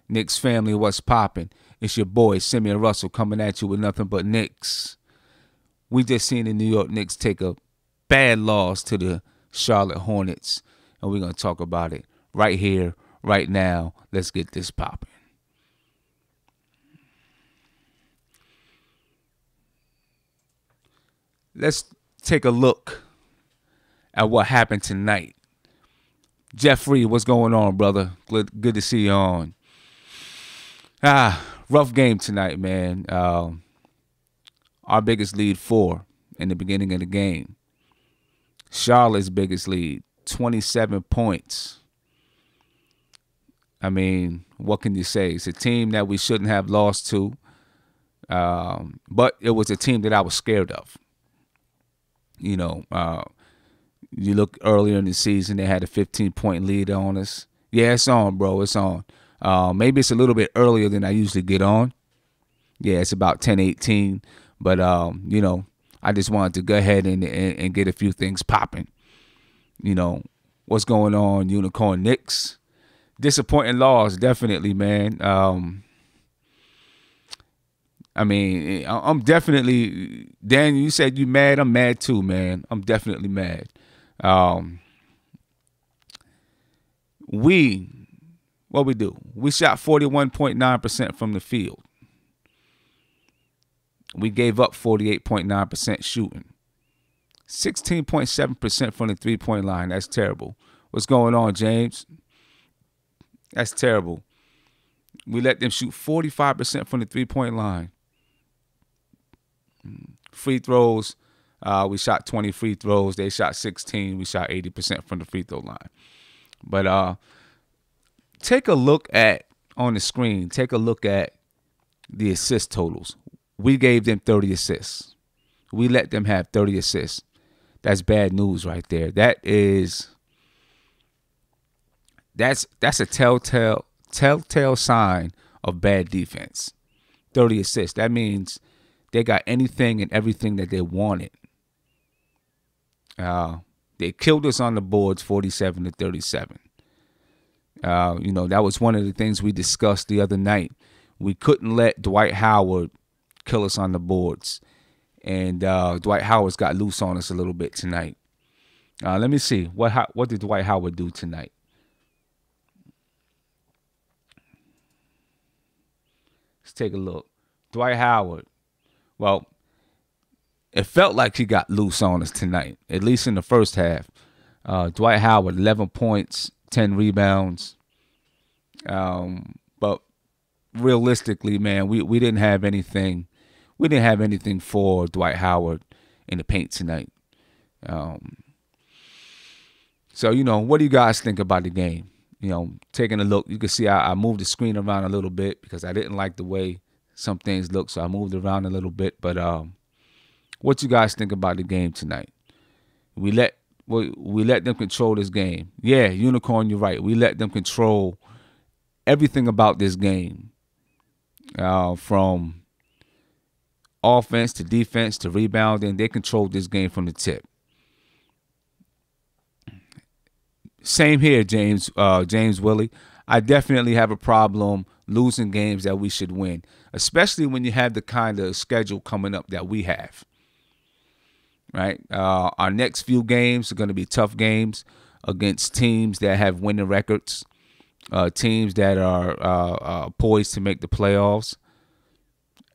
Knicks family, what's poppin'? It's your boy, Simeon Russell, coming at you with nothing but Knicks. We just seen the New York Knicks take a bad loss to the Charlotte Hornets, and we're going to talk about it right here, right now. Let's get this popping. Let's take a look at what happened tonight. Jeffrey, what's going on, brother? Good to see you on. Rough game tonight, man. Our biggest lead, 4 in the beginning of the game. Charlotte's biggest lead, 27 points. I mean, what can you say? It's a team that we shouldn't have lost to, but it was a team that I was scared of. You know, you look earlier in the season, they had a 15-point lead on us. Yeah, it's on, bro. It's on. Maybe it's a little bit earlier than I usually get on. Yeah, it's about 10:18. But, you know, I just wanted to go ahead and get a few things popping. You know, what's going on, Unicorn Knicks? Disappointing loss, definitely, man. I mean, I'm definitely, Daniel, you said you mad. I'm mad too, man. I'm definitely mad. What we do? We shot 41.9% from the field. We gave up 48.9% shooting. 16.7% from the three-point line. That's terrible. What's going on, James? That's terrible. We let them shoot 45% from the three-point line. Free throws, we shot 20 free throws. They shot 16. We shot 80% from the free throw line. But take a look at, on the screen, take a look at the assist totals. We gave them 30 assists. We let them have 30 assists. That's bad news right there. That's a telltale sign of bad defense. 30 assists. That means they got anything and everything that they wanted. They killed us on the boards 47-37. You know, that was one of the things we discussed the other night. We couldn't let Dwight Howard kill us on the boards. And Dwight Howard's got loose on us a little bit tonight. Let me see. What did Dwight Howard do tonight? Let's take a look. Dwight Howard. Well, it felt like he got loose on us tonight, at least in the first half. Dwight Howard, 11 points, 10 rebounds. But realistically, man, we didn't have anything. We didn't have anything for Dwight Howard in the paint tonight. So, you know, what do you guys think about the game? You know, taking a look, you can see I moved the screen around a little bit because I didn't like the way some things look, so I moved around a little bit. But what you guys think about the game tonight? We let them control this game. Yeah, Unicorn, you're right. We let them control everything about this game, from offense to defense to rebounding. They controlled this game from the tip. Same here, James Willie. I definitely have a problem losing games that we should win, especially when you have the kind of schedule coming up that we have. Right? Our next few games are going to be tough games against teams that have winning records, teams that are poised to make the playoffs.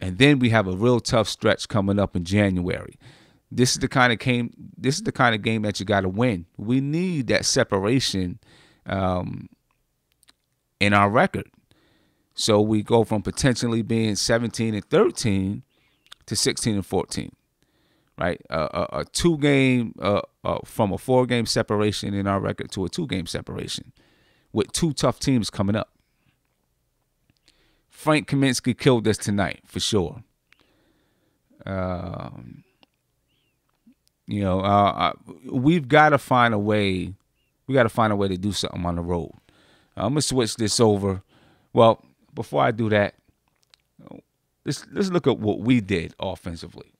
And then we have a real tough stretch coming up in January. This is the kind of game. This is the kind of game that you got to win. We need that separation in our record, so we go from potentially being 17-13 to 16-14. Right, a 2-game from a 4-game separation in our record to a 2-game separation, with 2 tough teams coming up. Frank Kaminsky killed us tonight for sure. You know, we've got to find a way. We got to find a way to do something on the road. I'm gonna switch this over. Well, before I do that, let's look at what we did offensively.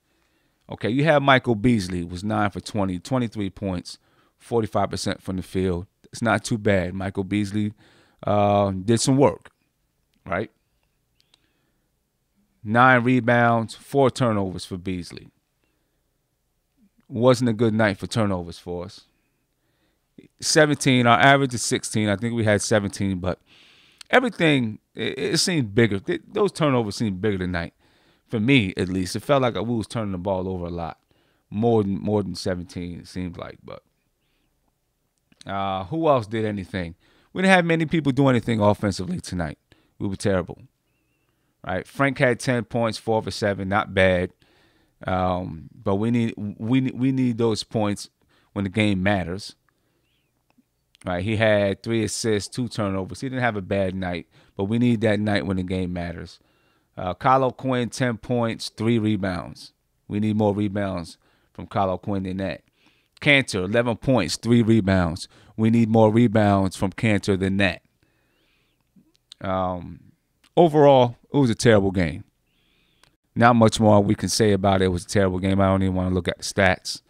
Okay, you have Michael Beasley, was 9 for 20, 23 points, 45% from the field. It's not too bad. Michael Beasley did some work. right? 9 rebounds, 4 turnovers for Beasley. Wasn't a good night for turnovers for us. 17, our average is 16. I think we had 17, but everything, it seemed bigger. Those turnovers seemed bigger tonight. For me, at least. It felt like we was turning the ball over a lot. More than 17, it seemed like. But who else did anything? We didn't have many people do anything offensively tonight. We were terrible. Right? Frank had 10 points, 4 for 7, not bad. But we need those points when the game matters. Right? He had 3 assists, 2 turnovers. He didn't have a bad night, but we need that night when the game matters. Kyle Quinn, 10 points, 3 rebounds. We need more rebounds from Kyle Quinn than that. Cantor, 11 points, 3 rebounds. We need more rebounds from Cantor than that. Overall, it was a terrible game. Not much more we can say about it. It was a terrible game. I don't even want to look at the stats.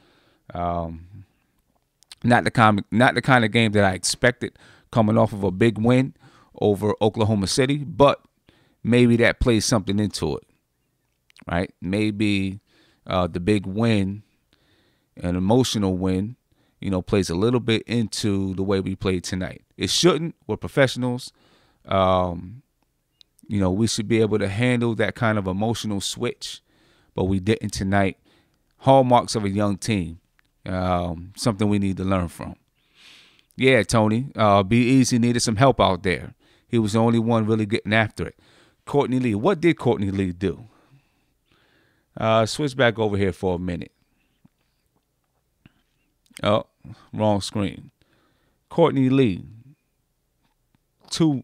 Not the kind of game that I expected coming off of a big win over Oklahoma City, but maybe that plays something into it, right? Maybe the big win, an emotional win, plays a little bit into the way we played tonight. It shouldn't. We're professionals. We should be able to handle that kind of emotional switch, but we didn't tonight. Hallmarks of a young team, something we need to learn from. Yeah, Tony, Be Easy needed some help out there. He was the only one really getting after it. Courtney Lee, what did Courtney Lee do? Switch back over here for a minute. Oh, wrong screen. Courtney Lee, two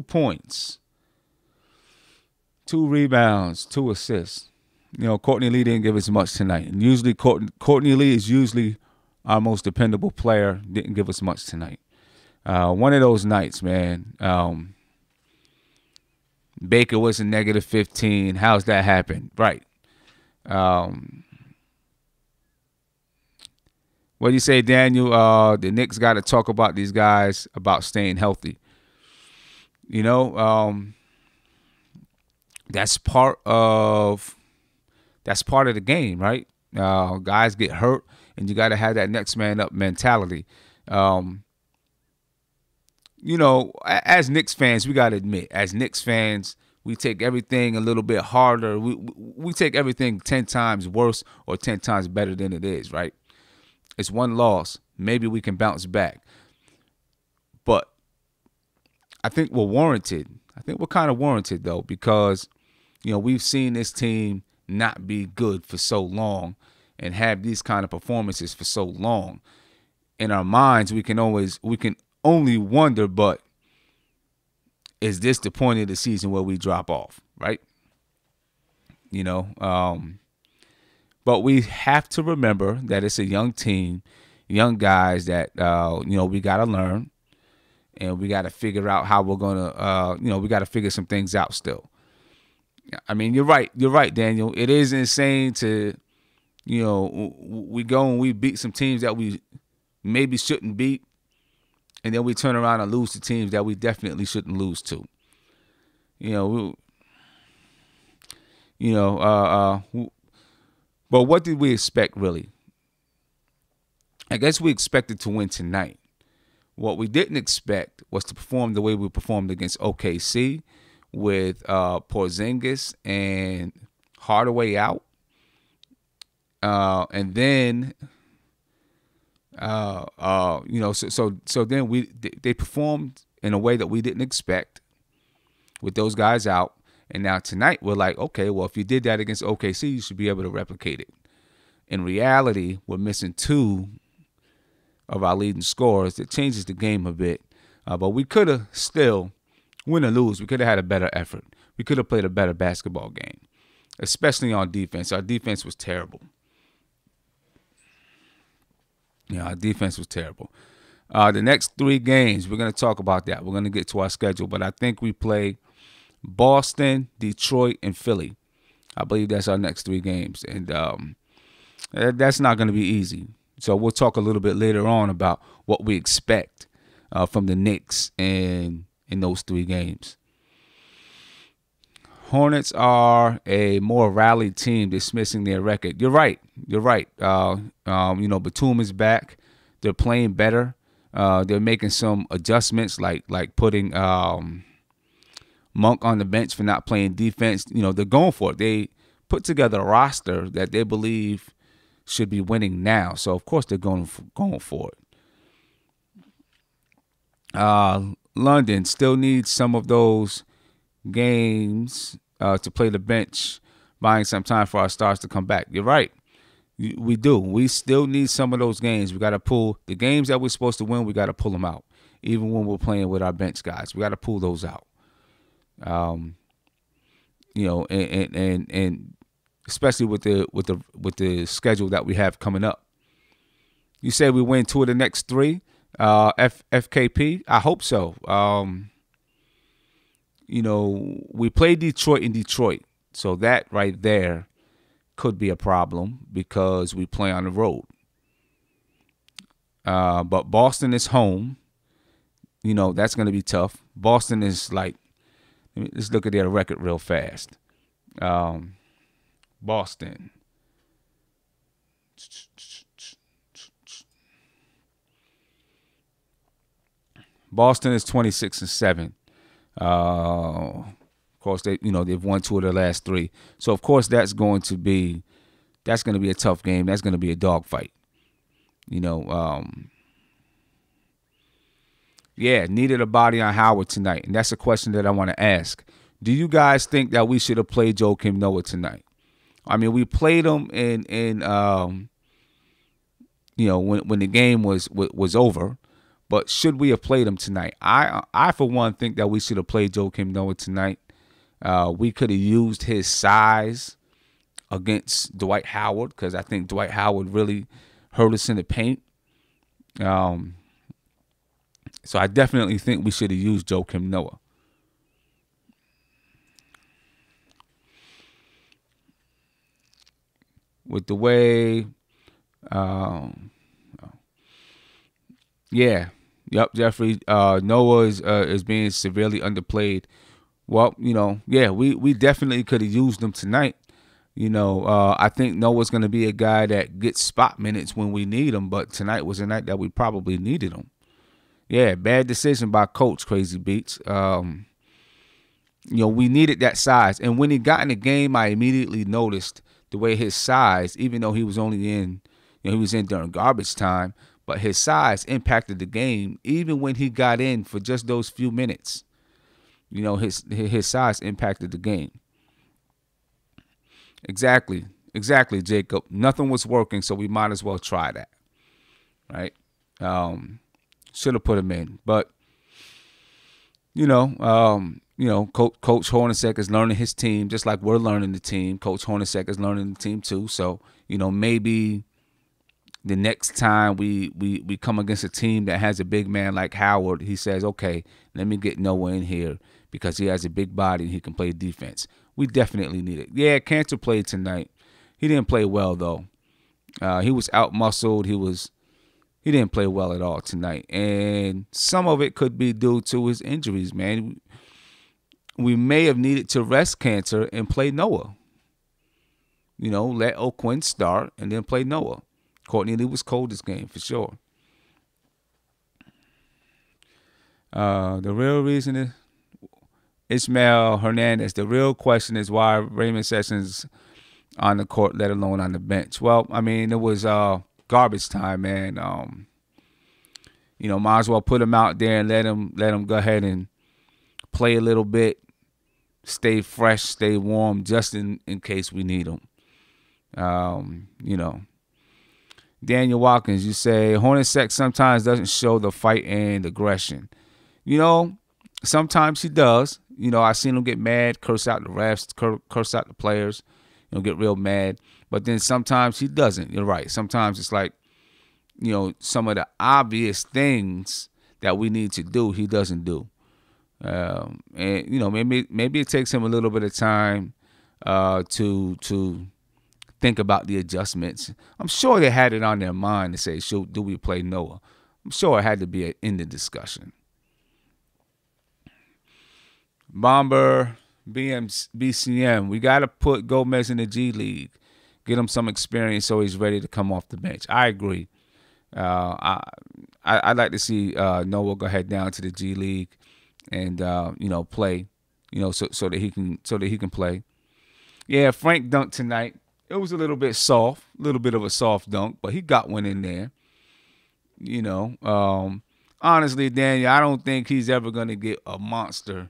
points, 2 rebounds, 2 assists. Courtney Lee didn't give us much tonight. And usually Courtney Lee is usually our most dependable player. Didn't give us much tonight. One of those nights, man. Baker was a negative 15. How's that happen? Right. What do you say, Daniel? The Knicks got to talk about these guys about staying healthy. That's part of the game, right? Guys get hurt, and you got to have that next man up mentality. As Knicks fans, we got to admit, as Knicks fans, we take everything a little bit harder. We take everything 10 times worse or 10 times better than it is, right? It's one loss. Maybe we can bounce back. But I think we're warranted. I think we're kind of warranted, though, because, we've seen this team not be good for so long and have these kind of performances for so long. In our minds, we can only wonder, but is this the point of the season where we drop off, right? But we have to remember that it's a young team, young guys that, we got to learn, and we got to figure out how we're going to, we got to figure some things out still. I mean, you're right, Daniel. It is insane to, we go and we beat some teams that we maybe shouldn't beat, and then we turn around and lose to teams that we definitely shouldn't lose to. But what did we expect, really? I guess we expected to win tonight. What we didn't expect was to perform the way we performed against OKC with Porzingis and Hardaway out. And then, so then they performed in a way that we didn't expect with those guys out. And now tonight we're like, okay, well, if you did that against OKC, you should be able to replicate it. In reality, we're missing 2 of our leading scorers. That changes the game a bit. But we could have still, win or lose, we could have had a better effort. We could have played a better basketball game, especially on defense. Our defense was terrible. Our defense was terrible. The next 3 games, we're going to talk about that. We're going to get to our schedule. But I think we play Boston, Detroit, and Philly. I believe that's our next 3 games. And that's not going to be easy. So we'll talk a little bit later on about what we expect from the Knicks in those 3 games. Hornets are a more rallied team, dismissing their record. You're right. You're right. Batum is back. They're playing better. They're making some adjustments, like putting Monk on the bench for not playing defense. They're going for it. They put together a roster that they believe should be winning now. So of course they're going for it. London still needs some of those games to play the bench, buying some time for our stars to come back. You're right. We do. We still need some of those games. We got to pull the games that we're supposed to win. We got to pull them out, even when we're playing with our bench guys. We got to pull those out. And especially with the schedule that we have coming up. You say we win 2 of the next 3. FKP. I hope so. We play Detroit in Detroit, so that right there could be a problem because we play on the road. But Boston is home. That's going to be tough. Boston is like, let's look at their record real fast. Boston. Boston is 26-7. Of course, they've won 2 of their last 3. So of course that's going to be a tough game. That's going to be a dogfight. Needed a body on Howard tonight, and that's a question that I want to ask. Do you guys think that we should have played Joakim Noah tonight? I mean, we played him in when the game was over. But should we have played him tonight? I for one, think that we should have played Joakim Noah tonight. We could have used his size against Dwight Howard because I think Dwight Howard really hurt us in the paint. So I definitely think we should have used Joakim Noah. With the way, Yep, Jeffrey. Noah is being severely underplayed. Well, we definitely could have used him tonight. I think Noah's going to be a guy that gets spot minutes when we need him, but tonight was a night that we probably needed him. Yeah, bad decision by Coach Crazy Beats. We needed that size. And when he got in the game, I immediately noticed the way his size, even though he was only in, he was in during garbage time, but his size impacted the game even when he got in for just those few minutes. His size impacted the game. Exactly, Jacob. Nothing was working, so we might as well try that. Right? Should have put him in, but Coach Hornacek is learning his team just like we're learning the team. Coach Hornacek is learning the team too. So maybe the next time we come against a team that has a big man like Howard, he says, okay, let me get Noah in here because he has a big body and he can play defense. We definitely need it. Yeah, Cantor played tonight. He didn't play well, though. He was out-muscled. He didn't play well at all tonight. And some of it could be due to his injuries, man. We may have needed to rest Cantor and play Noah. Let O'Quinn start and then play Noah. Courtney Lee was cold this game, for sure. The real reason is Ismail Hernandez. The real question is why Raymond Sessions on the court, let alone on the bench. Well, I mean, it was garbage time, man. Might as well put him out there and let him go ahead and play a little bit, stay fresh, stay warm, just in case we need him. Daniel Watkins, you say Hornacek sometimes doesn't show the fight and aggression. Sometimes he does. I've seen him get mad, curse out the refs, curse out the players, get real mad. But then sometimes he doesn't. You're right. Sometimes it's like, some of the obvious things that we need to do, he doesn't do. And maybe it takes him a little bit of time to think about the adjustments. I'm sure they had it on their mind to say, do we play Noah? I'm sure it had to be in the discussion. Bomber BCM. We got to put Gomez in the G League, get him some experience so he's ready to come off the bench. I agree. I'd like to see Noah go head down to the G League and play, so that he can play. Yeah, Frank dunked tonight. It was a little bit soft, a little bit of a soft dunk, but he got one in there. Honestly, Daniel, I don't think he's ever gonna get a monster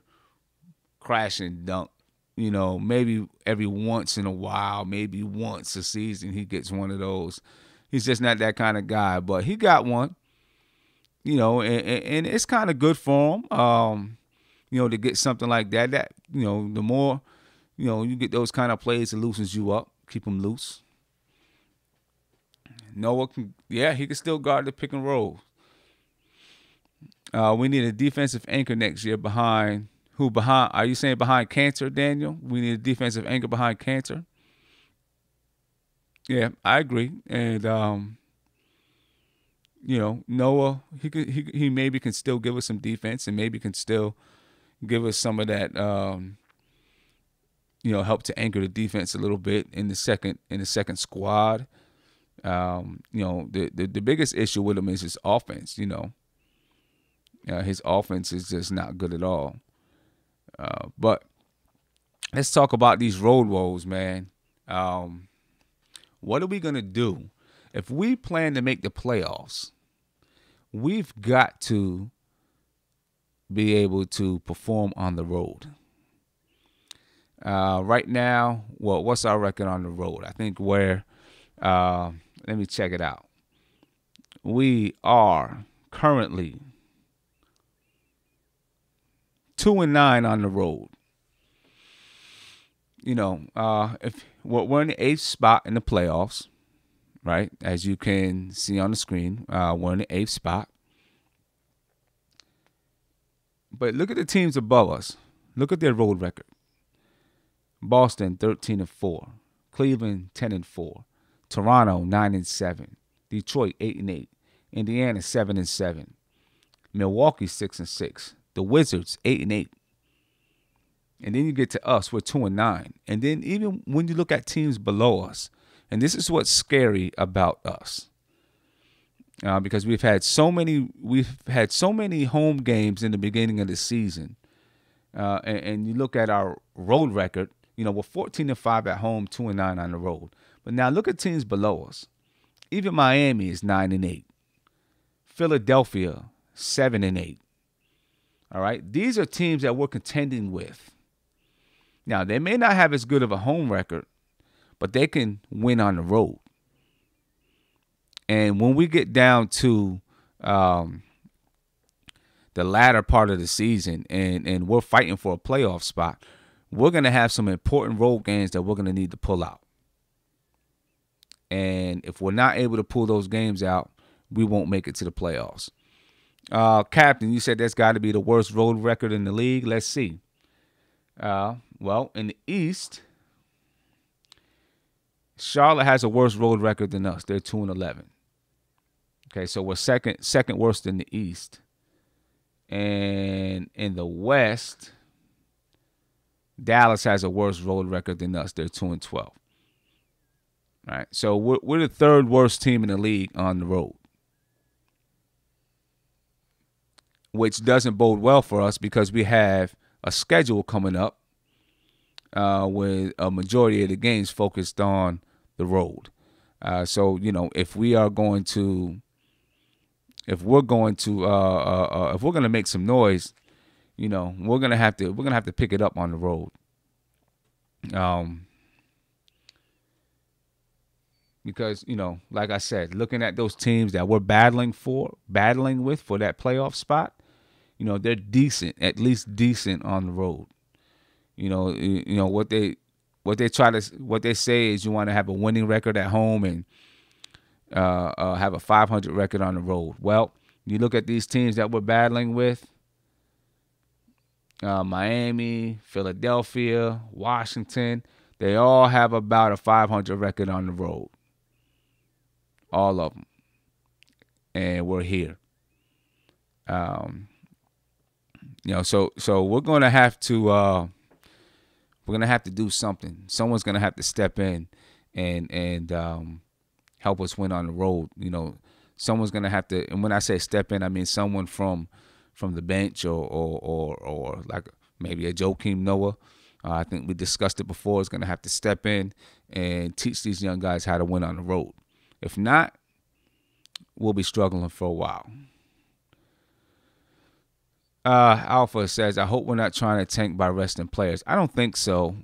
crashing dunk. Maybe every once in a while, maybe once a season, he gets one of those. He's just not that kind of guy, but he got one. And it's kind of good for him. To get something like that. The more, you get those kind of plays, it loosens you up, keep them loose. Noah he can still guard the pick and roll. We need a defensive anchor next year behind. Who behind? Are you saying behind Cantor, Daniel? We need a defensive anchor behind Cantor. Yeah, I agree. And Noah, he maybe can still give us some defense, and maybe can still give us some of that. Help to anchor the defense a little bit in the second squad. The biggest issue with him is his offense. His offense is just not good at all. But let's talk about these road woes, man. What are we gonna do if we plan to make the playoffs? We've got to be able to perform on the road. Right now, what's our record on the road? I think let me check it out. We are currently 2-9 on the road. If we're in the 8th spot in the playoffs, right? As you can see on the screen, we're in the 8th spot. But look at the teams above us. Look at their road record. Boston 13-4, Cleveland 10-4, Toronto 9-7, Detroit 8-8, Indiana 7-7, Milwaukee 6-6, the Wizards 8-8. And then you get to us, we're 2-9. And then even when you look at teams below us, and this is what's scary about us, because we've had so many home games in the beginning of the season, and you look at our road record. We're 14-5 at home, 2-9 on the road. But now look at teams below us. Even Miami is 9-8. Philadelphia 7-8. All right, these are teams that we're contending with. Now they may not have as good of a home record, but they can win on the road. And when we get down to the latter part of the season and we're fighting for a playoff spot, we're going to have some important road games that we're going to need to pull out. And if we're not able to pull those games out, we won't make it to the playoffs. Captain, you said that's got to be the worst road record in the league. Let's see. Well, in the East, Charlotte has a worse road record than us. They're 2-11. Okay, so we're second worst in the East. And in the West, Dallas has a worse road record than us. They're 2-12. All right, so we're the third worst team in the league on the road, which doesn't bode well for us because we have a schedule coming up with a majority of the games focused on the road. So if we're going to make some noise, we're gonna have to pick it up on the road. Because, like I said, looking at those teams that we're battling with for that playoff spot, they're decent, at least decent on the road. What they say is you want to have a winning record at home and have a 500 record on the road. Well, you look at these teams that we're battling with, Miami, Philadelphia, Washington, they all have about a 500 record on the road. All of them. And we're here. So we're going to have to we're gonna have to do something. Someone's gonna have to step in and help us win on the road. Someone's gonna have to. And when I say step in, I mean someone from the bench or like maybe a Joakim Noah. I think we discussed it before. Is gonna have to step in and teach these young guys how to win on the road. If not, we'll be struggling for a while. Alpha says, I hope we're not trying to tank by resting players. I don't think so.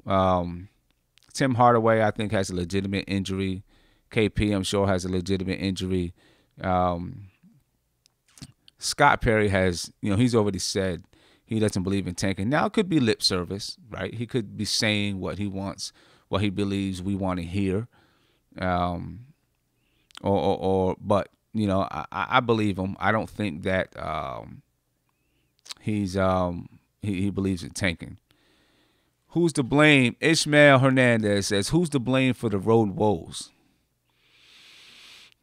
Tim Hardaway, I think, has a legitimate injury. KP, I'm sure, has a legitimate injury. Scott Perry has, he's already said he doesn't believe in tanking. Now, it could be lip service, right? He could be saying what he wants, what he believes we want to hear. But, I believe him. I don't think that he believes in tanking. Who's to blame? Ishmael Hernandez says, who's to blame for the road woes?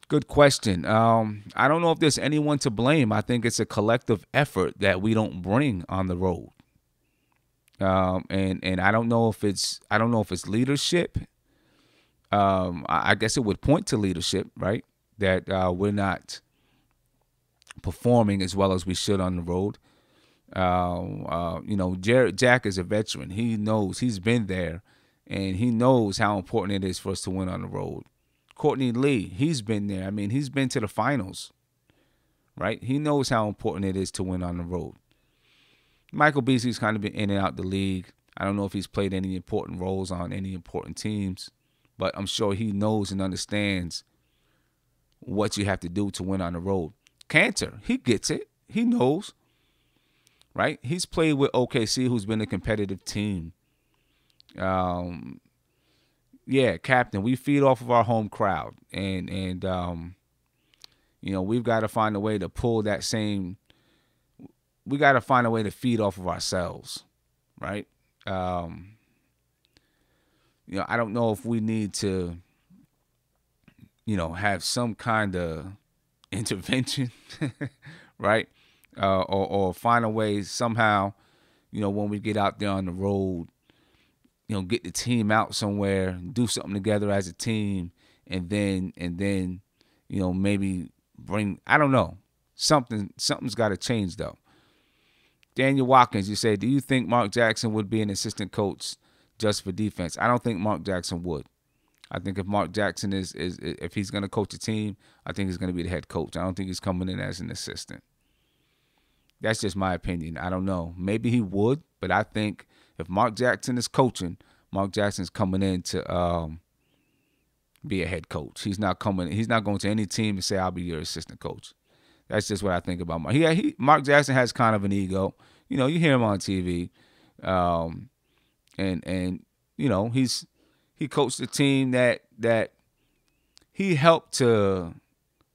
Good question. I don't know if there's anyone to blame. I think it's a collective effort that we don't bring on the road. And I don't know if it's leadership. I guess it would point to leadership, right? That we're not performing as well as we should on the road. Jared Jack is a veteran. He knows, he's been there, and he knows how important it is for us to win on the road. Courtney Lee, he's been there. I mean, he's been to the finals, right? He knows how important it is to win on the road. Michael Beasley's kind of been in and out the league. I don't know if he's played any important roles on any important teams, but I'm sure he knows and understands what you have to do to win on the road. Cantor, he gets it. He knows, right? He's played with OKC, who's been a competitive team. Captain, we feed off of our home crowd, and we've got to find a way to pull that same. We got to find a way to feed off of ourselves, right? I don't know if we need to, have some kind of intervention, right? Or find a way somehow, when we get out there on the road, get the team out somewhere, do something together as a team, and then maybe bring, I don't know, something's got to change though. Daniel Watkins, you say, do you think Mark Jackson would be an assistant coach just for defense? I don't think Mark Jackson would. I think if Mark Jackson if he's going to coach a team, I think he's going to be the head coach. I don't think he's coming in as an assistant. That's just my opinion. I don't know. Maybe he would, but I think if Mark Jackson is coaching, Mark Jackson's coming in to be a head coach. He's not going to any team and say, I'll be your assistant coach. That's just what I think about Mark. Mark Jackson has kind of an ego. You hear him on TV. He coached a team that he helped to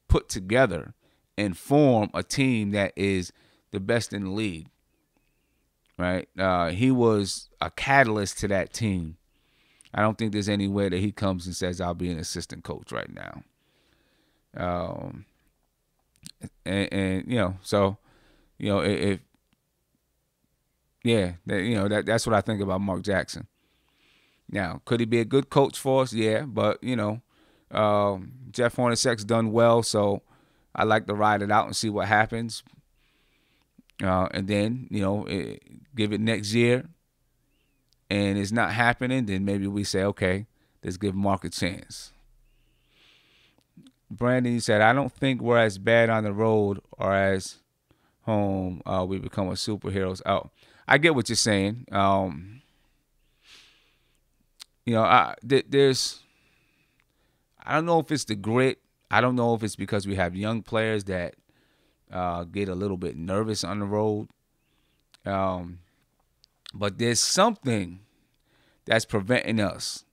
put together and form a team that is the best in the league. Right? He was a catalyst to that team. I don't think there's any way that he comes and says, I'll be an assistant coach right now. That's what I think about Mark Jackson. Now, could he be a good coach for us? Yeah, but Jeff Hornacek's done well, so I like to ride it out and see what happens. And then, give it next year, and it's not happening, then maybe we say, okay, let's give Mark a chance. Brandon, you said, I don't think we're as bad on the road or as home. We become a superheroes. Oh, I get what you're saying. There's, I don't know if it's the grit. I don't know if it's because we have young players that get a little bit nervous on the road. But there's something that's preventing us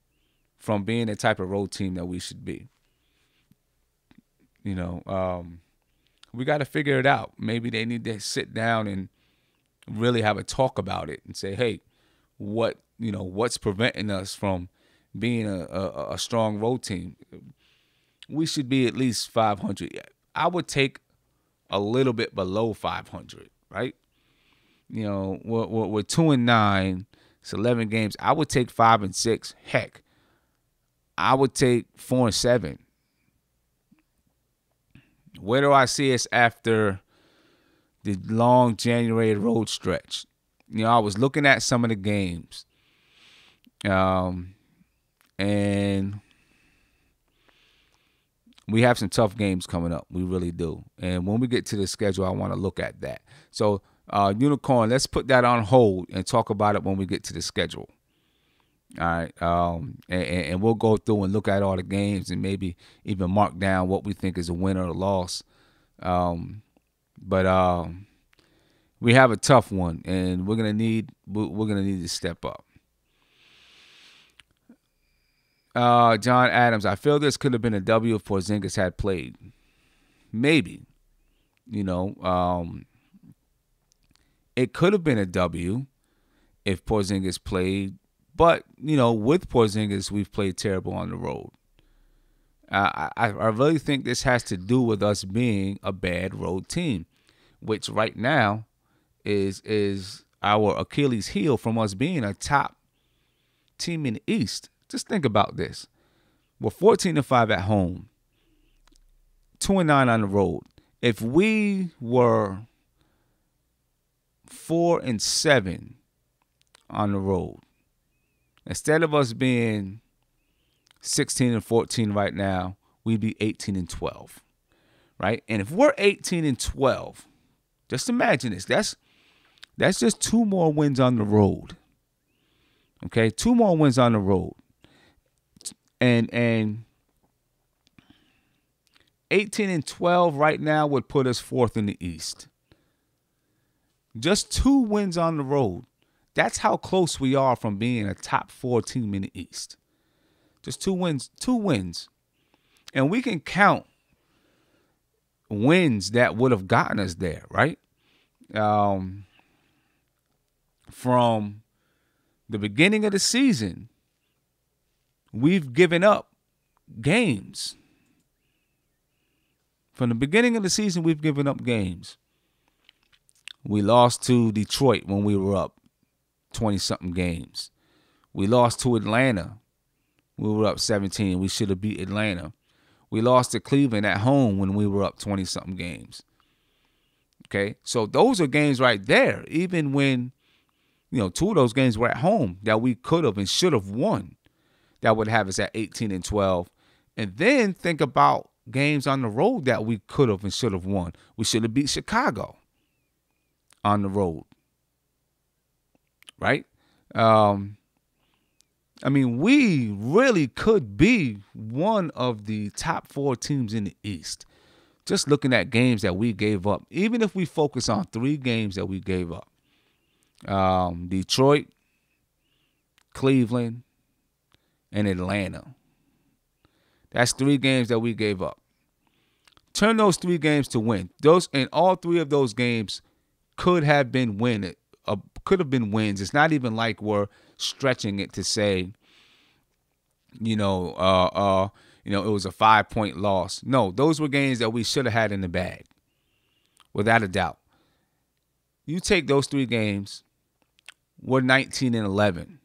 from being the type of road team that we should be. We got to figure it out. Maybe they need to sit down and really have a talk about it and say, hey, what's preventing us from being a strong road team? We should be at least 500. I would take a little bit below 500, right? We're 2-9, It's 11 games. I would take 5-6. Heck, I would take 4-7. Where do I see us after the long January road stretch? I was looking at some of the games, and we have some tough games coming up. We really do. And when we get to the schedule, I want to look at that. So, Unicorn, let's put that on hold and talk about it when we get to the schedule. All right. And we'll go through and look at all the games and maybe even mark down what we think is a win or a loss. But we have a tough one, and we're gonna need to step up. John Adams, I feel this could have been a W if Porzingis had played. Maybe. It could have been a W if Porzingis played. But, with Porzingis, we've played terrible on the road. I really think this has to do with us being a bad road team, which right now is our Achilles heel from us being a top team in the East. Just think about this. We're 14-5 at home, 2-9 on the road. If we were 4-7 on the road, instead of us being 16-14 right now, we'd be 18-12, right? And if we're 18-12, just imagine this. That's just 2 more wins on the road. Okay, 2 more wins on the road, and 18-12 right now would put us 4th in the East. Just 2 wins on the road. That's how close we are from being a top 4 team in the East. Just 2 wins. 2 wins. And we can count wins that would have gotten us there, right? From the beginning of the season, we've given up games. From the beginning of the season, we've given up games. We lost to Detroit when we were up 20-something games. We lost to Atlanta. We were up 17. We should have beat Atlanta. We lost to Cleveland at home when we were up 20-something games. Okay? So those are games right there. Even when, 2 of those games were at home that we could have and should have won. That would have us at 18-12. And then think about games on the road that we could have and should have won. We should have beat Chicago on the road. Right? We really could be one of the top 4 teams in the East. Just looking at games that we gave up. Even if we focus on 3 games that we gave up. Detroit, Cleveland, and Atlanta. That's 3 games that we gave up. Turn those 3 games to win. And all 3 of those games could have been wins. It's not even like we're stretching it to say, it was a 5-point loss. No, those were games that we should have had in the bag, without a doubt. You take those 3 games, we're 19-11.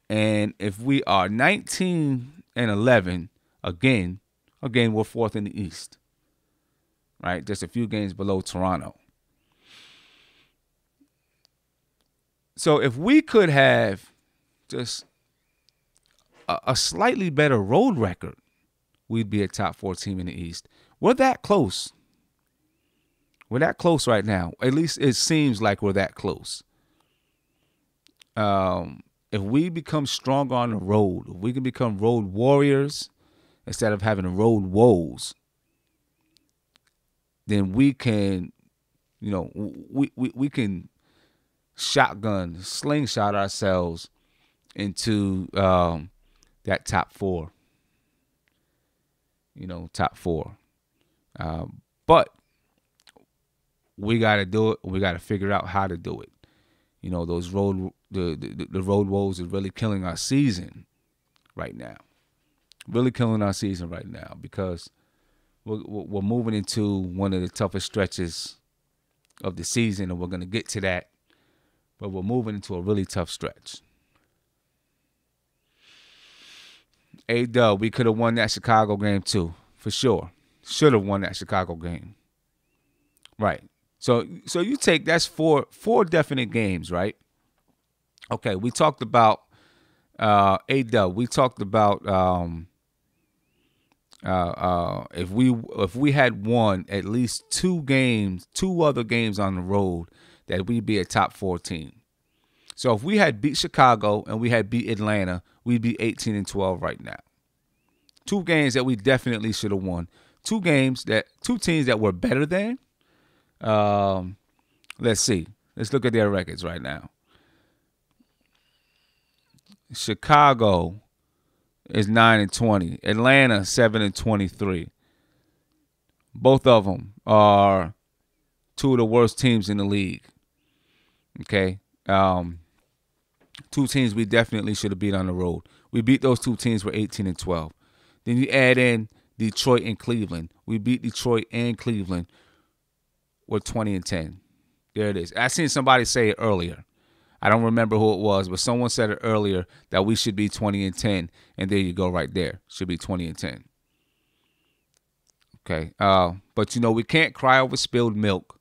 And if we are 19-11, again, we're 4th in the East. Right? Just a few games below Toronto. So if we could have just a slightly better road record, we'd be a top 4 team in the East. We're that close. We're that close right now. At least it seems like we're that close. If we become stronger on the road, if we can become road warriors instead of having road woes, then we can, we can slingshot ourselves into that top 4. Top 4. But we got to do it. We got to figure out how to do it. Those road woes is really killing our season right now. Really killing our season right now because we're moving into one of the toughest stretches of the season, and we're going to get to that but we're moving into a really tough stretch. A-Dub, we could have won that Chicago game too, for sure. Should have won that Chicago game. Right. So you take, that's four definite games, right? Okay, we talked about A-Dub. We talked about if we had won at least two other games on the road, that we'd be a top 4 team. So if we had beat Chicago and we had beat Atlanta, we'd be 18-12 right now. 2 games that we definitely should have won. 2 teams that were better than. Let's see. Let's look at their records right now. Chicago is 9-20. Atlanta 7-23. Both of them are 2 of the worst teams in the league. Okay. 2 teams we definitely should have beat on the road. We beat those 2 teams for 18-12. Then you add in Detroit and Cleveland. We beat Detroit and Cleveland with 20-10. There it is. I seen somebody say it earlier. I don't remember who it was, but someone said it earlier that we should be 20-10, and there you go right there. Should be 20-10. Okay. But, we can't cry over spilled milk.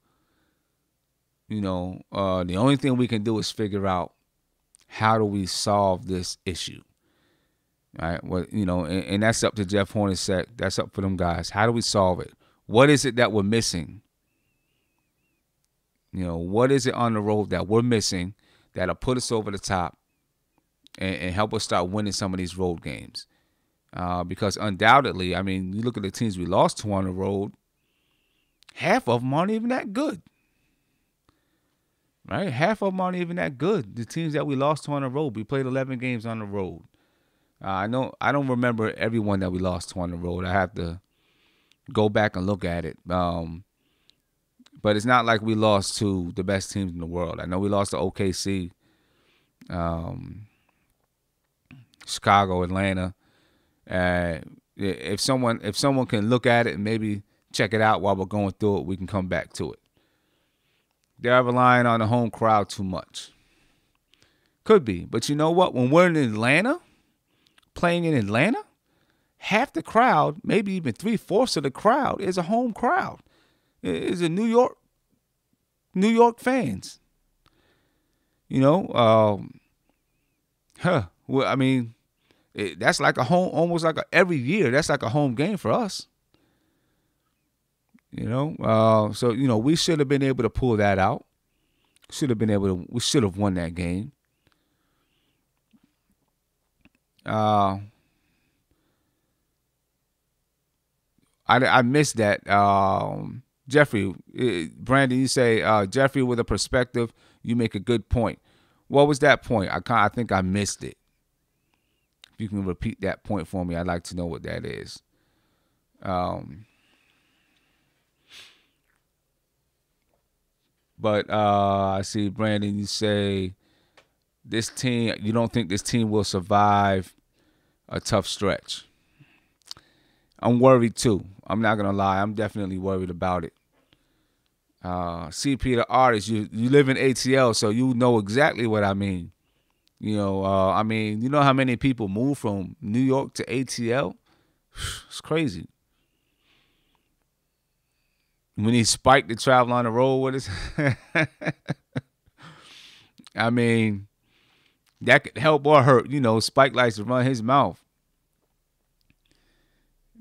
The only thing we can do is figure out, how do we solve this issue? All right. Well, and that's up to Jeff Hornacek. That's up for them guys. How do we solve it? What is it that we're missing? What is it on the road that we're missing that'll put us over the top and help us start winning some of these road games? Because undoubtedly, you look at the teams we lost to on the road, half of them aren't even that good. Right? Half of them aren't even that good. The teams that we lost to on the road, we played 11 games on the road. I don't remember everyone that we lost to on the road. I have to go back and look at it. But it's not like we lost to the best teams in the world. I know we lost to OKC, Chicago, Atlanta. If someone can look at it and maybe check it out while we're going through it, we can come back to it. They're relying on the home crowd too much. Could be. But you know what? When we're in Atlanta, playing in Atlanta, half the crowd, maybe even 3/4 of the crowd, is a home crowd. Is a New York fans. Well, that's like a home, almost like every year. That's like a home game for us. So we should have been able to pull that out. We should have won that game. I missed that. Jeffrey, Brandon, you say, Jeffrey, with a perspective, you make a good point. What was that point? I think I missed it. If you can repeat that point for me, I'd like to know what that is. But I see, Brandon, you say this team, you don't think this team will survive a tough stretch. I'm worried too. I'm not going to lie. I'm definitely worried about it. CP, the artist, you live in ATL, so you know exactly what I mean. You know how many people move from New York to ATL? It's crazy. When he spiked to travel on the road with us, that could help or hurt. Spike likes to run his mouth.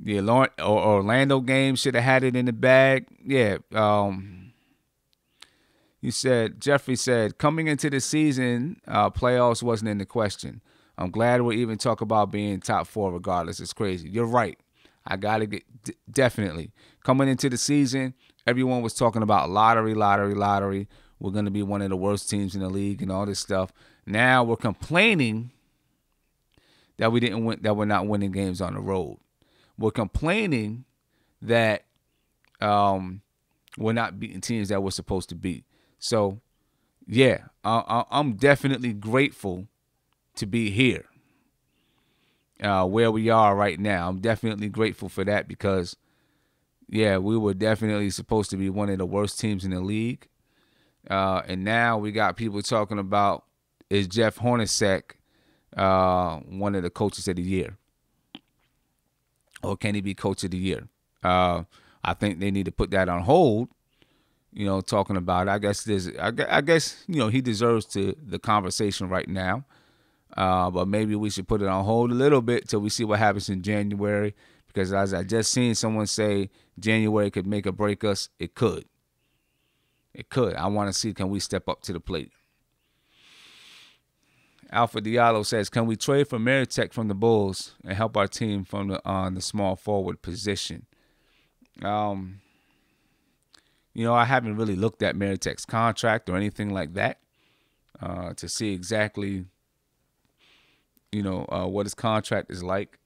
The Orlando game should have had it in the bag. Yeah. Jeffrey said, coming into the season, playoffs wasn't in the question. I'm glad we're even talking about being top 4 regardless. It's crazy. You're right. I got to get, definitely. Coming into the season, everyone was talking about lottery. We're going to be one of the worst teams in the league and all this stuff. Now we're complaining that we didn't win, that we're not winning games on the road. We're complaining that we're not beating teams that we're supposed to beat. So, yeah, I'm definitely grateful to be here where we are right now. I'm definitely grateful for that because, yeah, we were definitely supposed to be one of the worst teams in the league. And now we got people talking about, is Jeff Hornacek one of the coaches of the year? Or can he be coach of the year? I think they need to put that on hold. Talking about it. I guess he deserves the conversation right now. But maybe we should put it on hold a little bit till we see what happens in January. Because as I just seen someone say, January could make or break us. It could. It could. I want to see, can we step up to the plate? Alpha Diallo says, can we trade for Meritek from the Bulls and help our team from the small forward position? I haven't really looked at Meritek's contract or anything like that to see exactly, what his contract is like.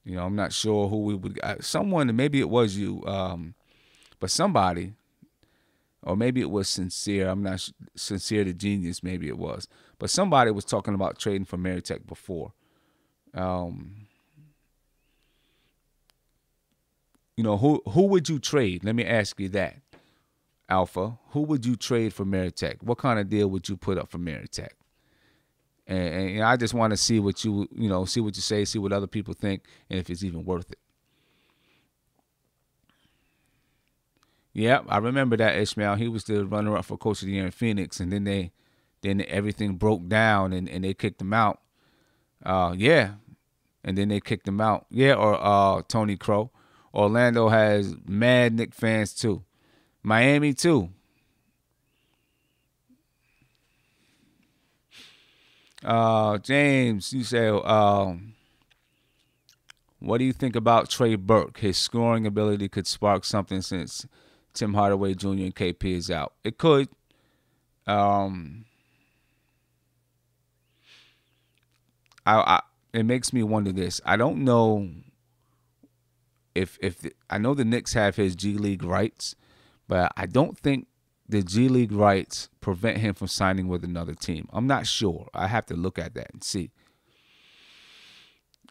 I'm not sure who we would. Someone, maybe it was you, but somebody, or maybe it was Sincere. I'm not Sincere the Genius. Maybe it was, but somebody was talking about trading for Meritek before. Who would you trade? Let me ask you that, Alpha. Who would you trade for Meritek? What kind of deal would you put up for Meritek? And I just want to see what see what you say, see what other people think, and if it's even worth it. Yeah, I remember that, Ishmael. He was the runner-up for Coach of the Year in Phoenix, and then everything broke down and they kicked him out. Yeah, and then they kicked him out. Yeah, or Tony Crow. Orlando has mad Knicks fans too. Miami too. James, you say, what do you think about Trey Burke? His scoring ability could spark something since Tim Hardaway Jr. and KP is out. It could. It makes me wonder this. I don't know I know the Knicks have his G League rights, but I don't think the G League rights prevent him from signing with another team. I'm not sure. I have to look at that and see.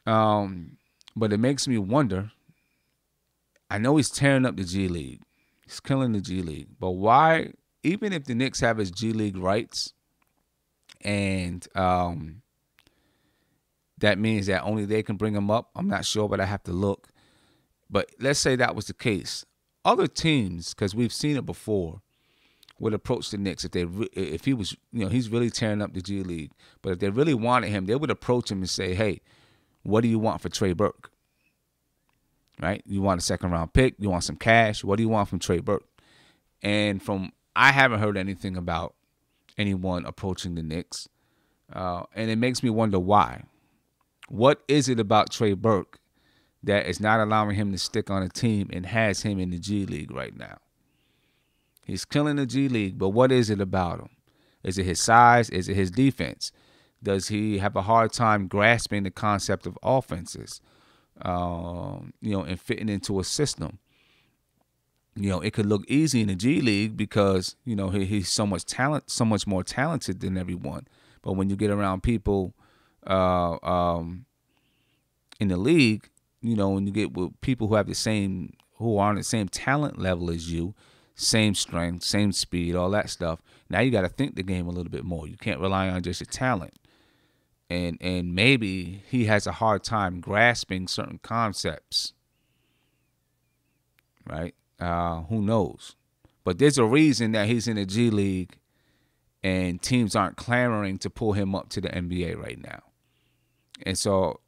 But it makes me wonder. I know he's tearing up the G League. He's killing the G League. But why, even if the Knicks have his G League rights, and that means that only they can bring him up, I'm not sure, but I have to look. But let's say that was the case. Other teams, because we've seen it before, would approach the Knicks if he was, he's really tearing up the G League. But if they really wanted him, they would approach him and say, hey, what do you want for Trey Burke? Right? You want a second-round pick? You want some cash? What do you want from Trey Burke? And I haven't heard anything about anyone approaching the Knicks. And it makes me wonder why. What is it about Trey Burke that is not allowing him to stick on a team and has him in the G League right now? He's killing the G League, but what is it about him? Is it his size? Is it his defense? Does he have a hard time grasping the concept of offenses, and fitting into a system? It could look easy in the G League because, he's so much more talented than everyone. But when you get around people in the league, when you get with people who are on the same talent level as you, same strength, same speed, all that stuff, now you got to think the game a little bit more. You can't rely on just your talent. And maybe he has a hard time grasping certain concepts, right? Who knows? But there's a reason that he's in the G League and teams aren't clamoring to pull him up to the NBA right now. And so,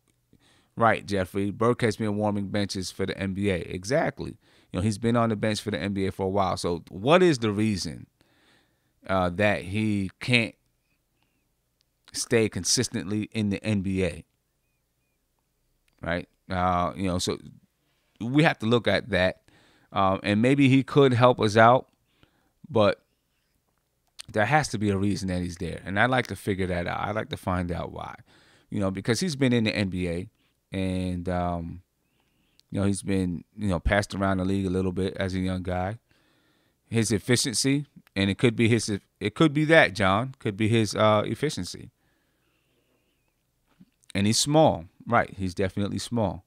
right, Jeffrey, Burke has been warming benches for the NBA. Exactly. He's been on the bench for the NBA for a while. So what is the reason that he can't stay consistently in the NBA? Right? So we have to look at that. And maybe he could help us out, but there has to be a reason that he's there. And I'd like to figure that out. I'd like to find out why. Because he's been in the NBA and, he's been, passed around the league a little bit as a young guy. His efficiency, and it could be that, John, could be his efficiency. And he's small. Right, he's definitely small.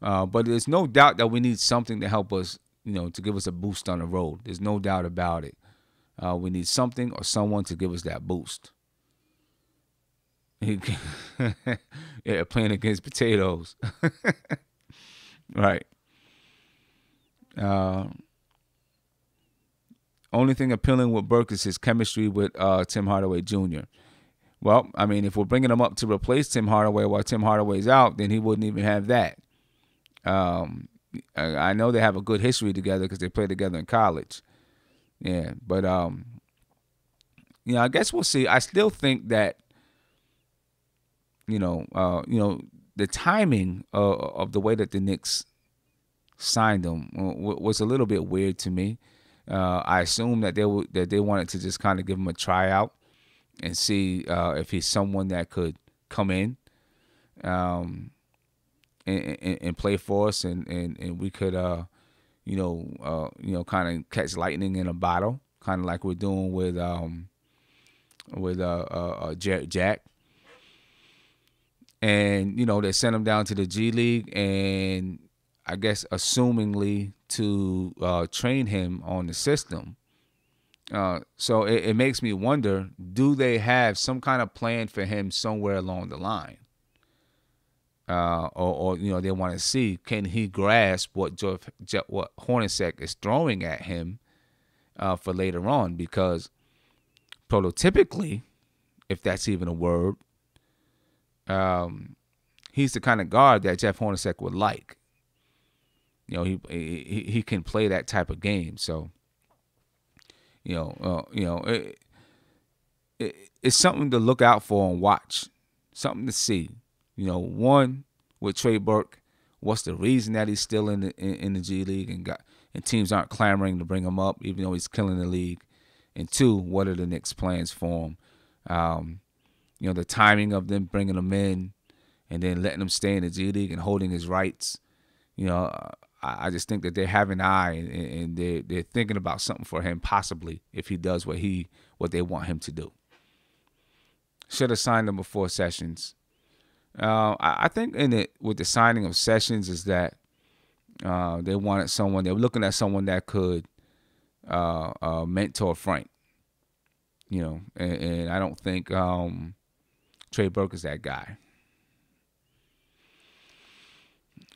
But there's no doubt that we need something to help us, to give us a boost on the road. There's no doubt about it. We need something or someone to give us that boost. Yeah, playing against potatoes. Right. Uh, Only thing appealing with Burke is his chemistry with Tim Hardaway Jr. Well, I mean, if we're bringing him up to replace Tim Hardaway while Tim Hardaway's out, then he wouldn't even have that. I know they have a good history together because they played together in college. Yeah, but I guess we'll see. I still think that the timing of the way that the Knicks signed him was a little bit weird to me. I assume that they wanted to just kind of give him a tryout and see if he's someone that could come in and play for us, and we could kind of catch lightning in a bottle, kind of like we're doing with Jack. And they sent him down to the G League, and I guess assumingly to train him on the system. So it makes me wonder, do they have some kind of plan for him somewhere along the line? Or they want to see, can he grasp what Hornacek is throwing at him for later on? Because prototypically, if that's even a word, he's the kind of guard that Jeff Hornacek would like. He can play that type of game. So, it's something to look out for and watch, something to see. One, with Trey Burke, what's the reason that he's still in the G League and teams aren't clamoring to bring him up, even though he's killing the league? And two, what are the Knicks' plans for him? The timing of them bringing him in and then letting him stay in the G League and holding his rights. I just think that they have an eye and they're thinking about something for him, possibly, if he does what they want him to do. Should have signed him before Sessions. I think with the signing of Sessions is that they wanted someone. They were looking at someone that could mentor Frank. And I don't think Trey Burke is that guy.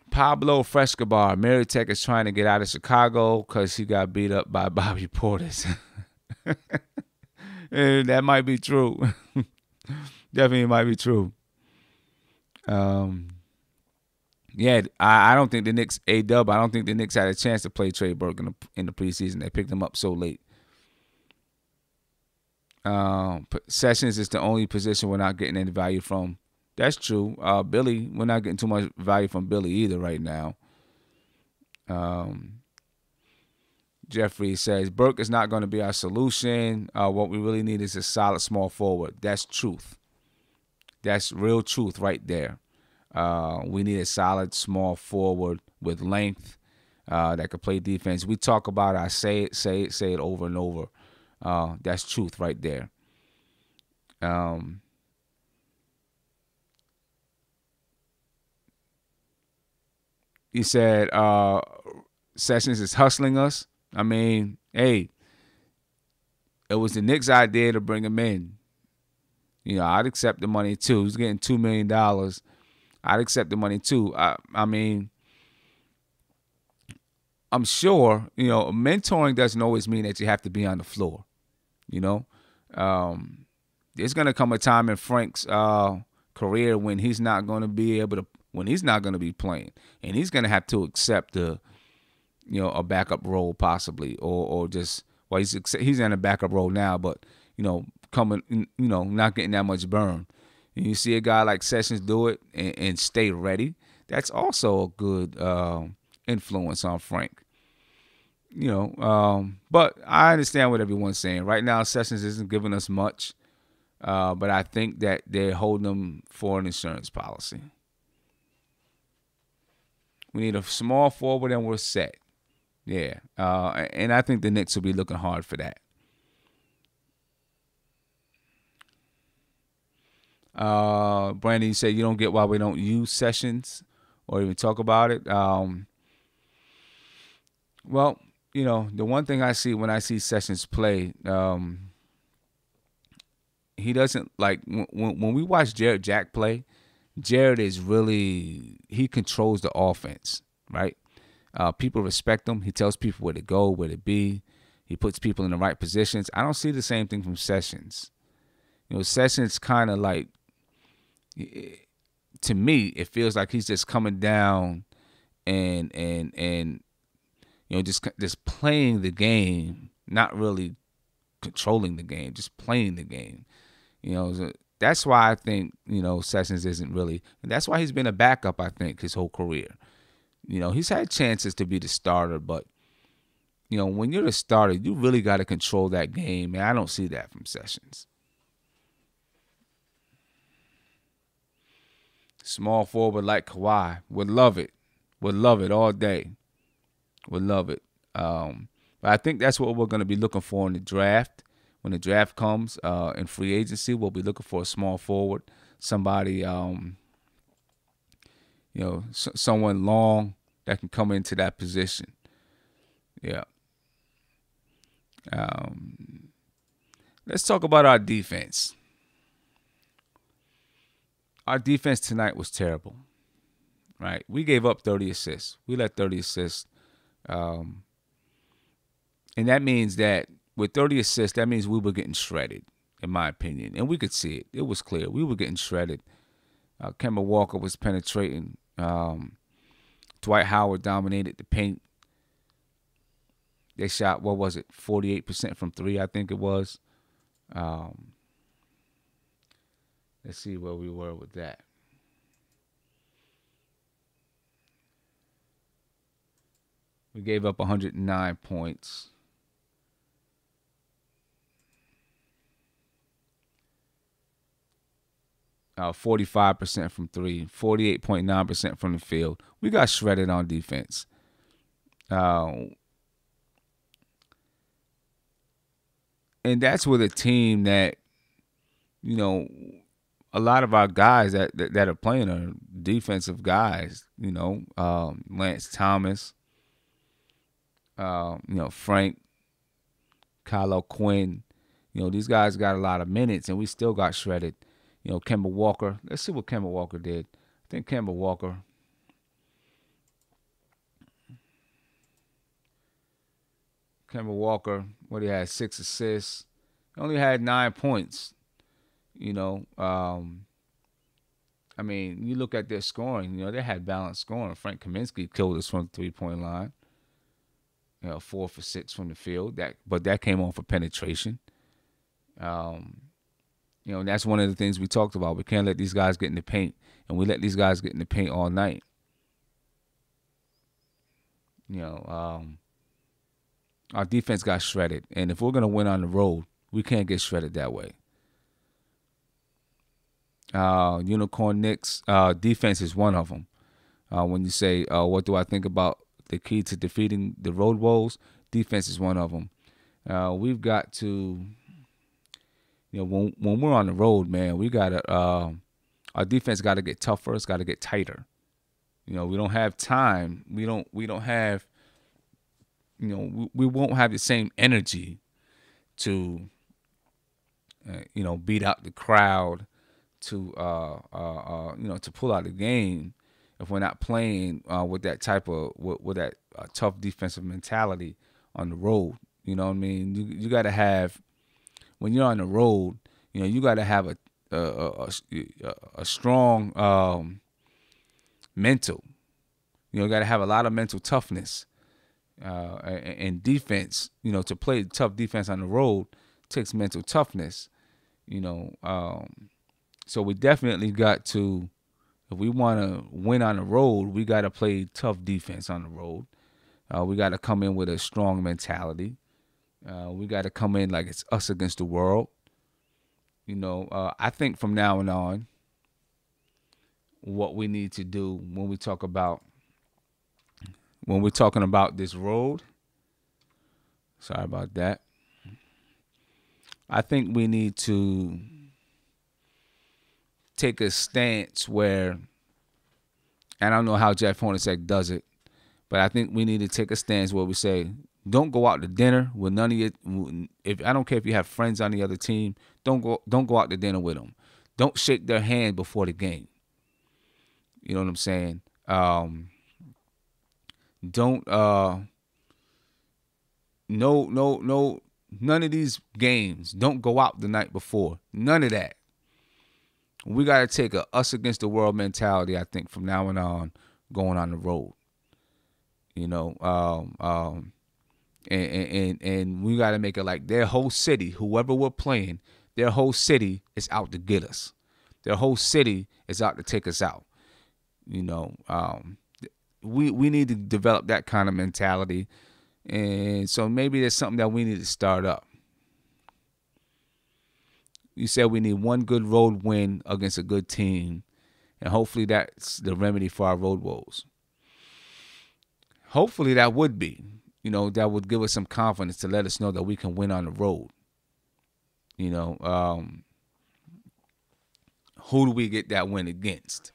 Pablo Frescobar, Mary Tech is trying to get out of Chicago because he got beat up by Bobby Portis. And that might be true. Definitely might be true. Yeah, I don't think the Knicks, A-Dub, I don't think the Knicks had a chance to play Trey Burke in the preseason. They picked him up so late. Sessions is the only position we're not getting any value from. That's true. Billy, we're not getting too much value from Billy either right now. Jeffrey says, Burke is not going to be our solution. What we really need is a solid small forward. That's truth. That's real truth right there. We need a solid small forward with length that could play defense. We talk about it. I say it over and over. That's truth right there. He said Sessions is hustling us. I mean, hey, it was the Knicks' idea to bring him in. I'd accept the money too. He's getting $2 million. I'd accept the money too. I mean, I'm sure, mentoring doesn't always mean that you have to be on the floor. There's going to come a time in Frank's career when he's not going to be playing, and he's going to have to accept a backup role possibly, or just, well, he's in a backup role now, but coming, not getting that much burn. And you see a guy like Sessions do it and stay ready. That's also a good influence on Frank. But I understand what everyone's saying. Right now, Sessions isn't giving us much, but I think that they're holding him for an insurance policy. We need a small forward and we're set. Yeah, and I think the Knicks will be looking hard for that. Brandon, you said you don't get why we don't use Sessions or even talk about it. Well, The one thing I see when I see Sessions play, he doesn't like when we watch Jared Jack play. Jared is really he controls the offense, right? People respect him. He tells people where to go, where to be. He puts people in the right positions. I don't see the same thing from Sessions. Sessions kind of like, to me, it feels like he's just coming down and just playing the game, not really controlling the game, just playing the game. That's why I think Sessions isn't really, and that's why he's been a backup. I think his whole career. He's had chances to be the starter, but when you're the starter, you really got to control that game, and I don't see that from Sessions. Small forward like Kawhi would love it. Would love it all day. Would love it. But I think that's what we're going to be looking for in the draft. When the draft comes in free agency, we'll be looking for a small forward, somebody, someone long that can come into that position. Yeah. Let's talk about our defense. Our defense tonight was terrible, right? We gave up 30 assists. We let 30 assists. And that means that with 30 assists, that means we were getting shredded, in my opinion. And we could see it. It was clear. We were getting shredded. Kemba Walker was penetrating. Dwight Howard dominated the paint. They shot, 48% from three, I think it was. Let's see where we were with that. We gave up 109 points. Uh, 45% from three, 48.9% from the field. We got shredded on defense. And that's with a team that, a lot of our guys that are playing are defensive guys. Lance Thomas, Frank, Kylo Quinn. These guys got a lot of minutes, and we still got shredded. Kemba Walker. Let's see what Kemba Walker did. I think Kemba Walker. What he had, 6 assists. He only had 9 points. You look at their scoring. They had balanced scoring. Frank Kaminsky killed us from the 3-point line. 4 for 6 from the field. But that came off of penetration. That's one of the things we talked about. We can't let these guys get in the paint, and we let these guys get in the paint all night. Our defense got shredded, and if we're gonna win on the road, we can't get shredded that way. Unicorn Knicks defense is one of them. When you say, what do I think about the key to defeating the road woes? Defense is one of them. We've got to, when we're on the road, man, we got to, our defense got to get tougher. It's got to get tighter. We don't have time. We don't have, we won't have the same energy to, beat out the crowd, to pull out the game if we're not playing with that type of with that tough defensive mentality on the road. You know what I mean? You got to have, when you're on the road, you got to have a strong mental. You got to have a lot of mental toughness and defense. To play tough defense on the road takes mental toughness. So we definitely got to, if we want to win on the road, we got to play tough defense on the road. We got to come in with a strong mentality. We got to come in like it's us against the world. I think from now on, what we need to do when we're talking about this road, sorry about that. I think we need to take a stance where, and I don't know how Jeff Hornacek does it, but I think we need to take a stance where we say Don't go out to dinner with none of your. If I don't care if you have friends on the other team, don't go out to dinner with them. Don't shake their hand before the game. You know what I'm saying? Don't no none of these games. Don't go out the night before. None of that. We got to take a us against the world mentality, I think, from now on going on the road. You know, and we got to make it like their whole city, whoever we're playing, their whole city is out to get us. Their whole city is out to take us out. You know, we need to develop that kind of mentality, and so maybe there's something that we need to start up. You said we need one good road win against a good team, and hopefully that's the remedy for our road woes. Hopefully that would be, that would give us some confidence to let us know that we can win on the road. Who do we get that win against?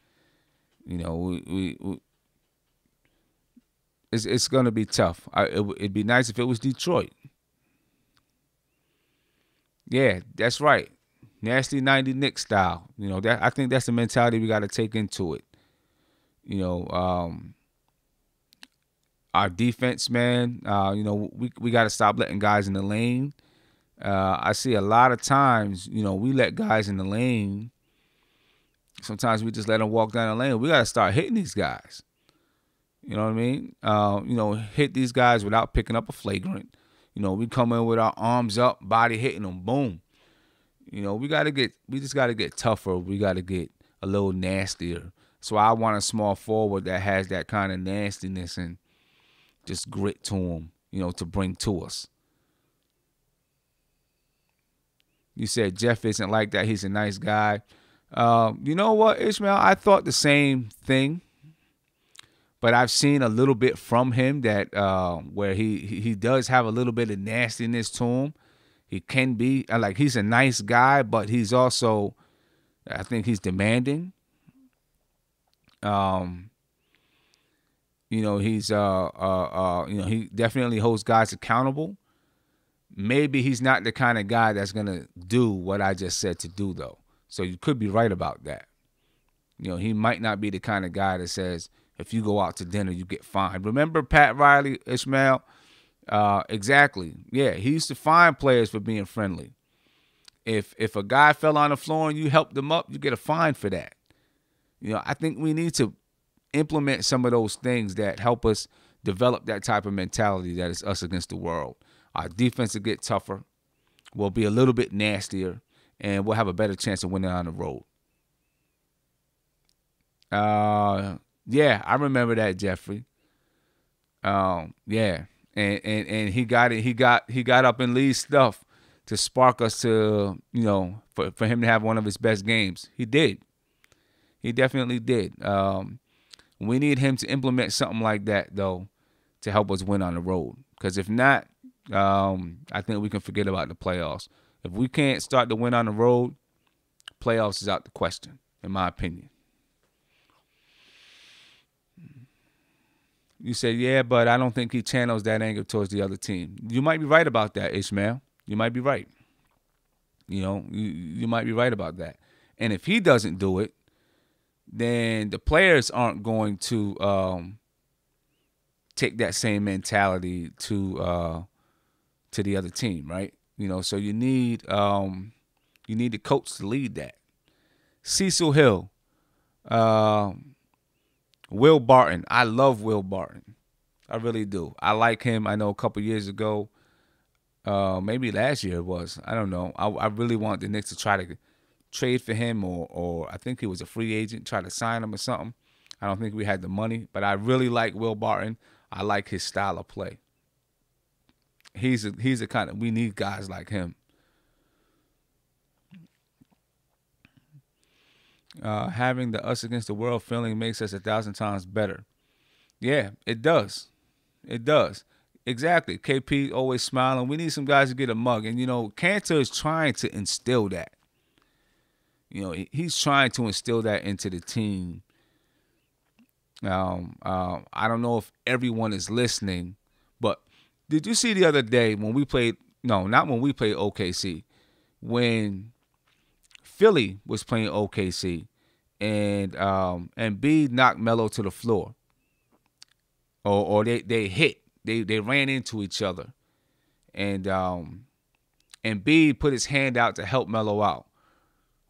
It's going to be tough. It'd be nice if it was Detroit. Yeah, that's right. Nasty 90 Knicks style. I think that's the mentality we got to take into it. Our defense, man, we got to stop letting guys in the lane. I see a lot of times, we let guys in the lane. Sometimes we just let them walk down the lane. We got to start hitting these guys. You know what I mean? Hit these guys without picking up a flagrant. We come in with our arms up, body hitting them, boom. We just got to get tougher. We got to get a little nastier. So I want a small forward that has that kind of nastiness and just grit to him, to bring to us. You said Jeff isn't like that. He's a nice guy. You know what, Ishmael? I thought the same thing, but I've seen a little bit from him that where he does have a little bit of nastiness to him. He can be he's a nice guy, but he's also, I think he's demanding. He's he definitely holds guys accountable. Maybe he's not the kind of guy that's gonna do what I just said to do, though. So you could be right about that. He might not be the kind of guy that says if you go out to dinner you get fined. Remember Pat Riley, Ishmael? Exactly. Yeah, he used to fine players for being friendly. If a guy fell on the floor and you helped him up, you get a fine for that. I think we need to implement some of those things that help us develop that type of mentality that is us against the world. Our defense will get tougher. We'll be a little bit nastier, and we'll have a better chance of winning on the road. Yeah, I remember that, Jeffrey. Yeah. And he got it. He got up in Lee's stuff to spark us to, for him to have one of his best games. He did. He definitely did. We need him to implement something like that, though, to help us win on the road. Because if not, I think we can forget about the playoffs. If we can't start to win on the road, playoffs is out the question, in my opinion. You said, yeah, but I don't think he channels that anger towards the other team. You might be right about that, Ishmael. You might be right. You might be right about that. And if he doesn't do it, then the players aren't going to take that same mentality to the other team, right? So you need the coach to lead that. Cecil Hill, Will Barton. I love Will Barton. I really do. I like him. I know a couple years ago, maybe last year it was. I don't know. I really want the Knicks to try to trade for him, or I think he was a free agent, try to sign him or something. I don't think we had the money, but I really like Will Barton. I like his style of play. He's a kind of, we need guys like him. Having the us against the world feeling makes us 1,000 times better. Yeah, it does. It does. Exactly. KP always smiling. We need some guys to get a mug. And, Cantor is trying to instill that. He's trying to instill that into the team. I don't know if everyone is listening, but Did you see the other day when we played? No, not when we played OKC. When Philly was playing OKC, and B knocked Melo to the floor, or they hit, they ran into each other, and B put his hand out to help Melo out.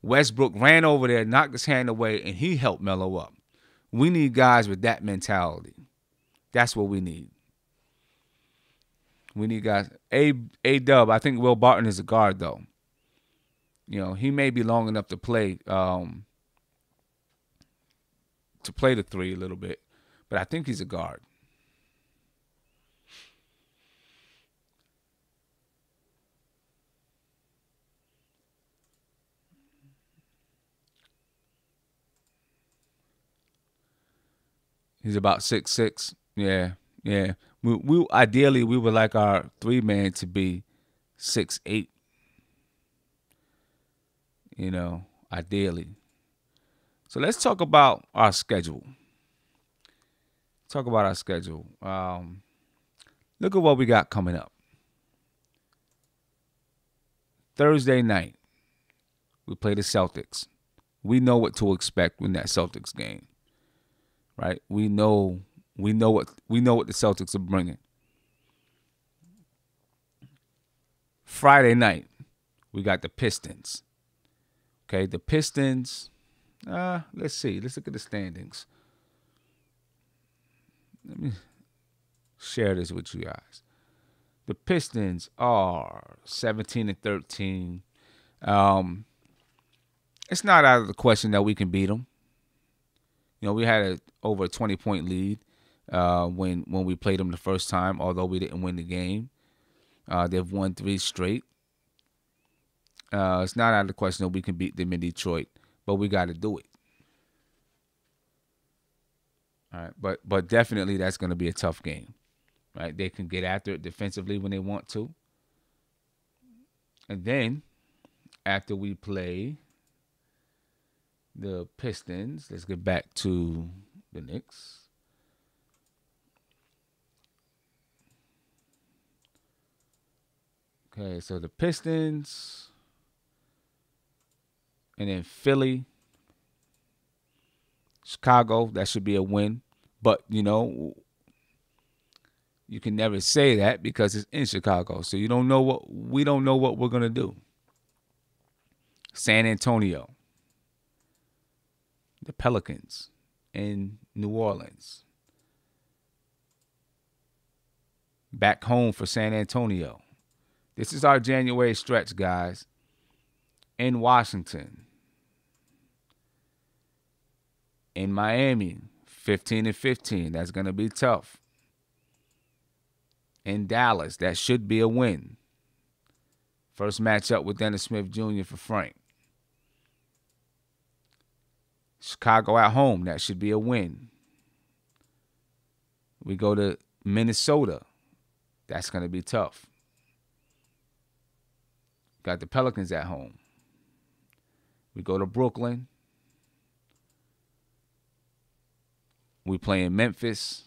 Westbrook ran over there, knocked his hand away, and he helped Melo up. We need guys with that mentality. That's what we need. We need guys. A-Dub, I think Will Barton is a guard, though. He may be long enough to play the three a little bit, but I think he's a guard. He's about 6'6". Yeah. We ideally we would like our 3-man to be 6'8". Ideally. So let's talk about our schedule. Look at what we got coming up. Thursday night, we play the Celtics. We know what to expect in that Celtics game, right? We know what the Celtics are bringing. Friday night, we got the Pistons. Okay, the Pistons. Let's see. Let's look at the standings. Let me share this with you guys. The Pistons are 17-13. It's not out of the question that we can beat them. We had over a 20-point lead when we played them the first time, although we didn't win the game. They've won 3 straight. It's not out of the question that we can beat them in Detroit, but we got to do it. All right, but definitely that's going to be a tough game, right? They can get after it defensively when they want to. And then after we play the Pistons, let's get back to the Knicks. Okay, so the Pistons, and then Philly, Chicago, that should be a win. But, you can never say that because it's in Chicago. So we don't know what we're going to do. San Antonio, the Pelicans in New Orleans. Back home for San Antonio. This is our January stretch, guys. In Washington. In Miami, 15-15. That's going to be tough. In Dallas, that should be a win. First matchup with Dennis Smith Jr. for Frank. Chicago at home, that should be a win. We go to Minnesota. That's going to be tough. Got the Pelicans at home. We go to Brooklyn. We play in Memphis.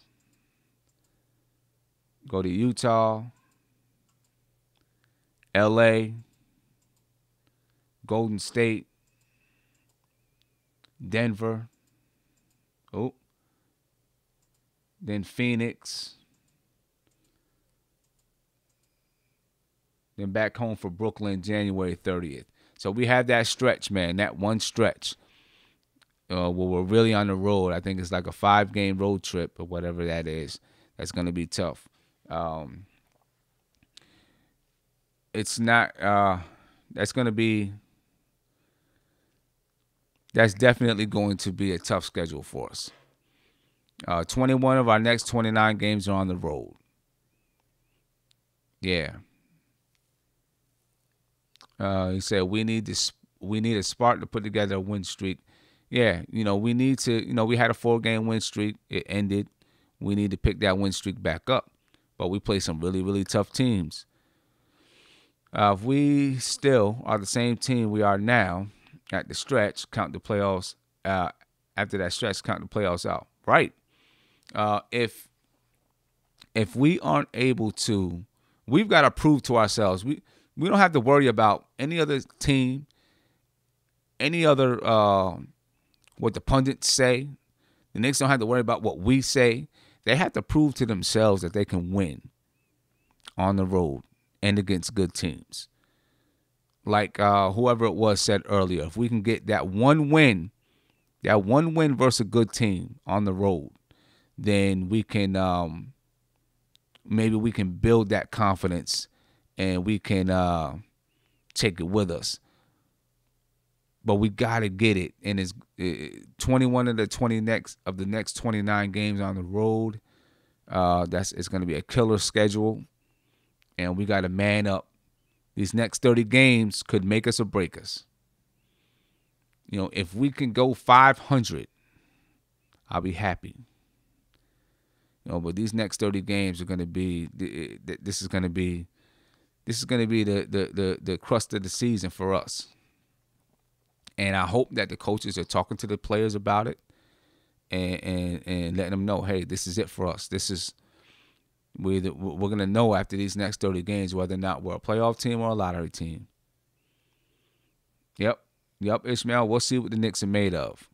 Go to Utah. LA. Golden State. Denver. Then Phoenix. Then back home for Brooklyn January 30th. So we have that stretch, man, that one stretch where we're really on the road. I think it's like a 5-game road trip or whatever that is. That's going to be tough. It's not, that's definitely going to be a tough schedule for us. 21 of our next 29 games are on the road. Yeah. He said we need a spark to put together a win streak. Yeah, we need to. We had a 4-game win streak. It ended. We need to pick that win streak back up. But we play some really, really tough teams. If we still are the same team we are now at the stretch, count the playoffs. After that stretch, count the playoffs out. Right. If if we aren't able to, we've got to prove to ourselves. We don't have to worry about any other team, any other what the pundits say. The Knicks don't have to worry about what we say. They have to prove to themselves that they can win on the road and against good teams. Like whoever it was said earlier, if we can get that one win versus a good team on the road, then we can maybe we can build that confidence and we can take it with us. But we gotta get it, and it's 21 of the next 29 games on the road. It's gonna be a killer schedule, and we gotta man up. These next 30 games could make us or break us. If we can go 500, I'll be happy. But these next 30 games are gonna be. This is gonna be the crust of the season for us. And I hope that the coaches are talking to the players about it and letting them know, hey, this is it for us. We're going to know after these next 30 games whether or not we're a playoff team or a lottery team. Yep, Ishmael, we'll see what the Knicks are made of.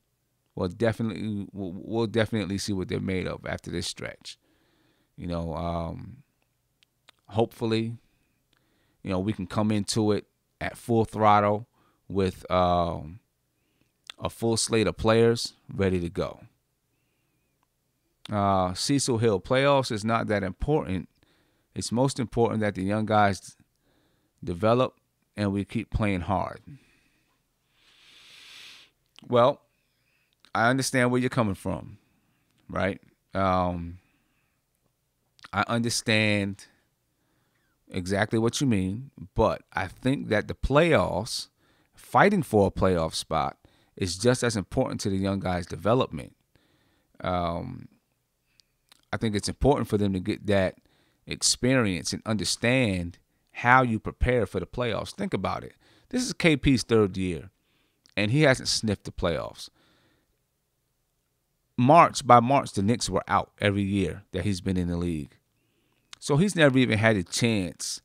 We'll definitely see what they're made of after this stretch. Hopefully, we can come into it at full throttle with a full slate of players ready to go. Cecil Hill, playoffs is not that important. It's most important that the young guys develop and we keep playing hard. Well, I understand where you're coming from, right? I understand exactly what you mean, but I think that the playoffs, fighting for a playoff spot, is just as important to the young guys' development. I think it's important for them to get that experience and understand how you prepare for the playoffs. Think about it. This is KP's third year, and he hasn't sniffed the playoffs. By March, the Knicks were out every year that he's been in the league. So he's never even had a chance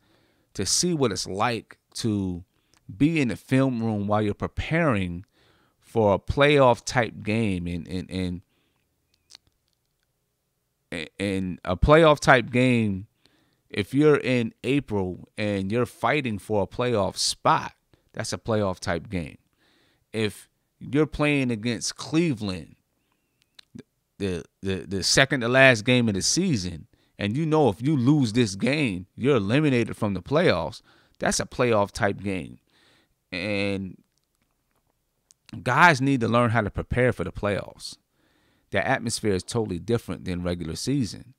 to see what it's like to be in the film room while you're preparing for a playoff type game. And a playoff type game, if you're in April and you're fighting for a playoff spot, that's a playoff type game. If you're playing against Cleveland, the second to last game of the season, and if you lose this game, you're eliminated from the playoffs, that's a playoff type game. And guys need to learn how to prepare for the playoffs. The atmosphere is totally different than regular season.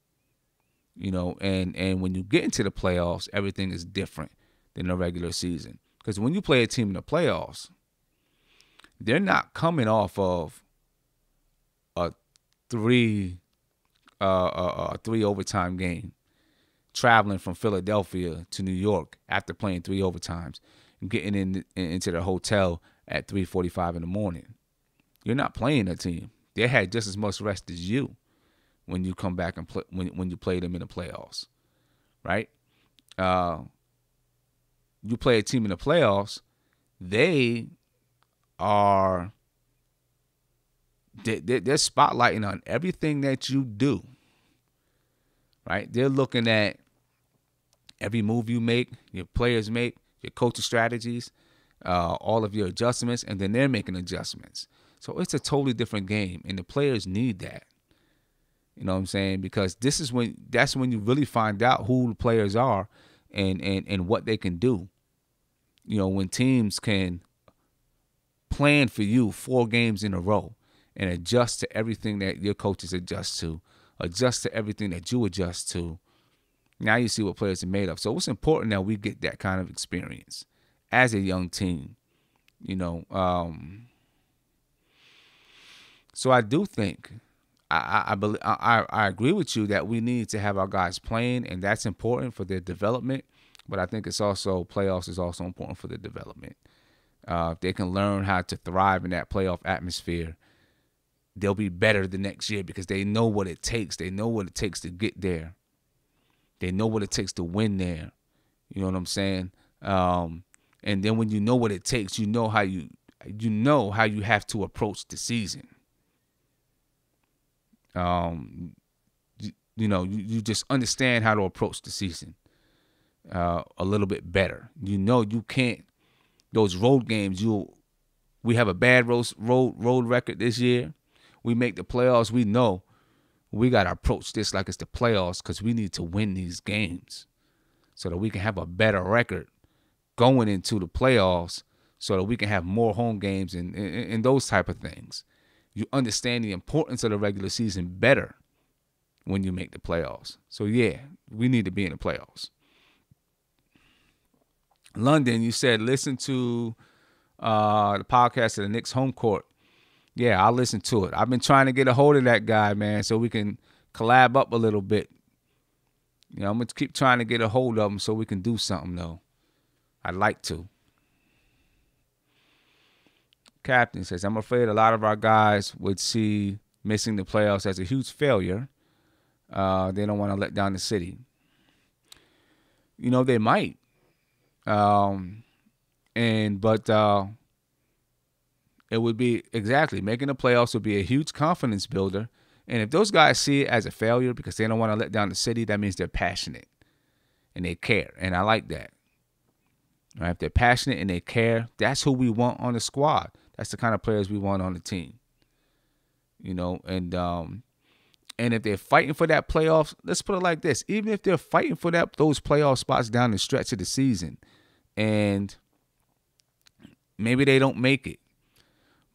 And when you get into the playoffs, everything is different than the regular season. Because when you play a team in the playoffs, they're not coming off of a three overtime game, traveling from Philadelphia to New York after playing 3 overtimes and getting into the hotel at 3:45 in the morning. You're not playing a team. They had just as much rest as you when you come back and play when you play them in the playoffs, right? You play a team in the playoffs, they're spotlighting on everything that you do, right? They're looking at every move you make, your players make, your coaching strategies, all of your adjustments, and then they're making adjustments. So it's a totally different game, and the players need that. You know what I'm saying? Because that's when you really find out who the players are and what they can do. When teams can plan for you 4 games in a row and adjust to everything that your coaches adjust to everything that you adjust to, now you see what players are made of. So it's important that we get that kind of experience as a young team. So I do think I agree with you that we need to have our guys playing, and that's important for their development. But I think playoffs is also important for their development. If they can learn how to thrive in that playoff atmosphere, they'll be better the next year because they know what it takes. They know what it takes to get there. They know what it takes to win there. You know what I'm saying? And then when you know what it takes, you know how you have to approach the season. You just understand how to approach the season a little bit better. You know you can't. Those road games, we have a bad road record this year. We make the playoffs. We know we got to approach this like it's the playoffs because we need to win these games so that we can have a better record going into the playoffs so that we can have more home games and those type of things. You understand the importance of the regular season better when you make the playoffs. So, yeah, we need to be in the playoffs. London, you said listen to the podcast of the Knicks home court. Yeah, I'll listen to it. I've been trying to get a hold of that guy, man, so we can collab up a little bit. I'm going to keep trying to get a hold of him so we can do something, though. I'd like to. Captain says, I'm afraid a lot of our guys would see missing the playoffs as a huge failure. They don't want to let down the city. They might. It would be exactly making the playoffs would be a huge confidence builder. And if those guys see it as a failure because they don't want to let down the city, that means they're passionate and they care. And I like that. Right? If they're passionate and they care, that's who we want on the squad. That's the kind of players we want on the team. And if they're fighting for that playoffs, let's put it like this. Even if they're fighting for those playoff spots down the stretch of the season and maybe they don't make it,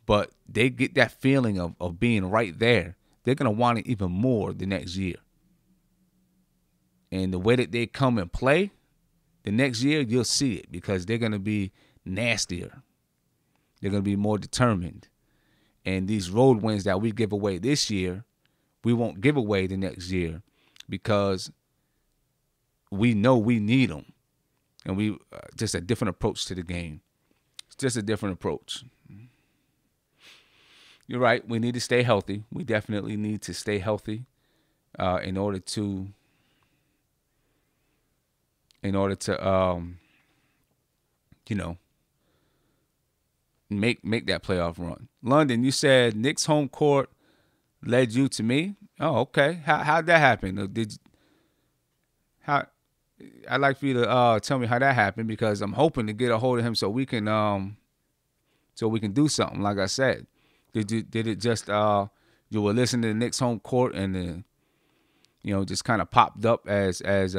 but they get that feeling of being right there, they're going to want it even more the next year. And the way that they come and play, the next year you'll see it because they're going to be nastier. They're going to be more determined. And these road wins that we give away this year, we won't give away the next year because we know we need them. And we just a different approach to the game. It's just a different approach. You're right. We need to stay healthy. We definitely need to stay healthy in order to make that playoff run. London, you said Knicks home court led you to me. Oh, okay. How'd that happen? I'd like for you to tell me how that happened because I'm hoping to get a hold of him so we can do something. Like I said, did it just you were listening to the Knicks home court and just kind of popped up as this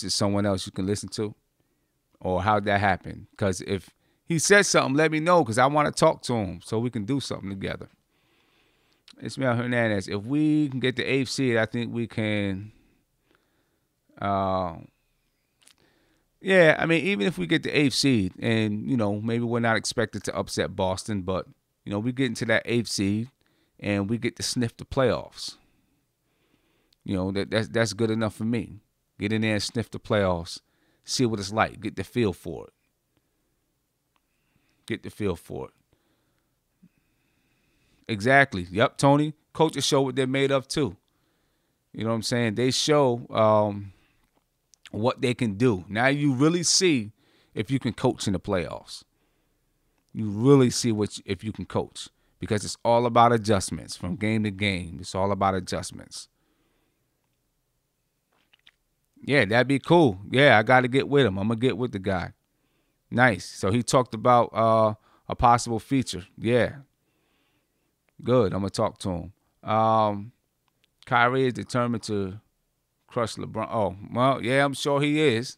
is someone else you can listen to, or how'd that happen? Because if he said something, let me know because I want to talk to him so we can do something together. Ismail Hernandez, if we can get the 8th seed, I think we can. Even if we get the 8th seed, and maybe we're not expected to upset Boston, but we get into that 8th seed, and we get to sniff the playoffs. That's good enough for me. Get in there and sniff the playoffs, see what it's like, get the feel for it. Exactly. Yep, Tony. Coaches show what they're made of too. You know what I'm saying? They show what they can do. Now you really see if you can coach in the playoffs. You really see if you can coach because it's all about adjustments from game to game. It's all about adjustments. Yeah, that'd be cool. Yeah, I got to get with him. I'm going to get with the guy. Nice. So he talked about a possible feature. Yeah. Good. I'm going to talk to him. Kyrie is determined to crush LeBron. Oh, well, yeah, I'm sure he is.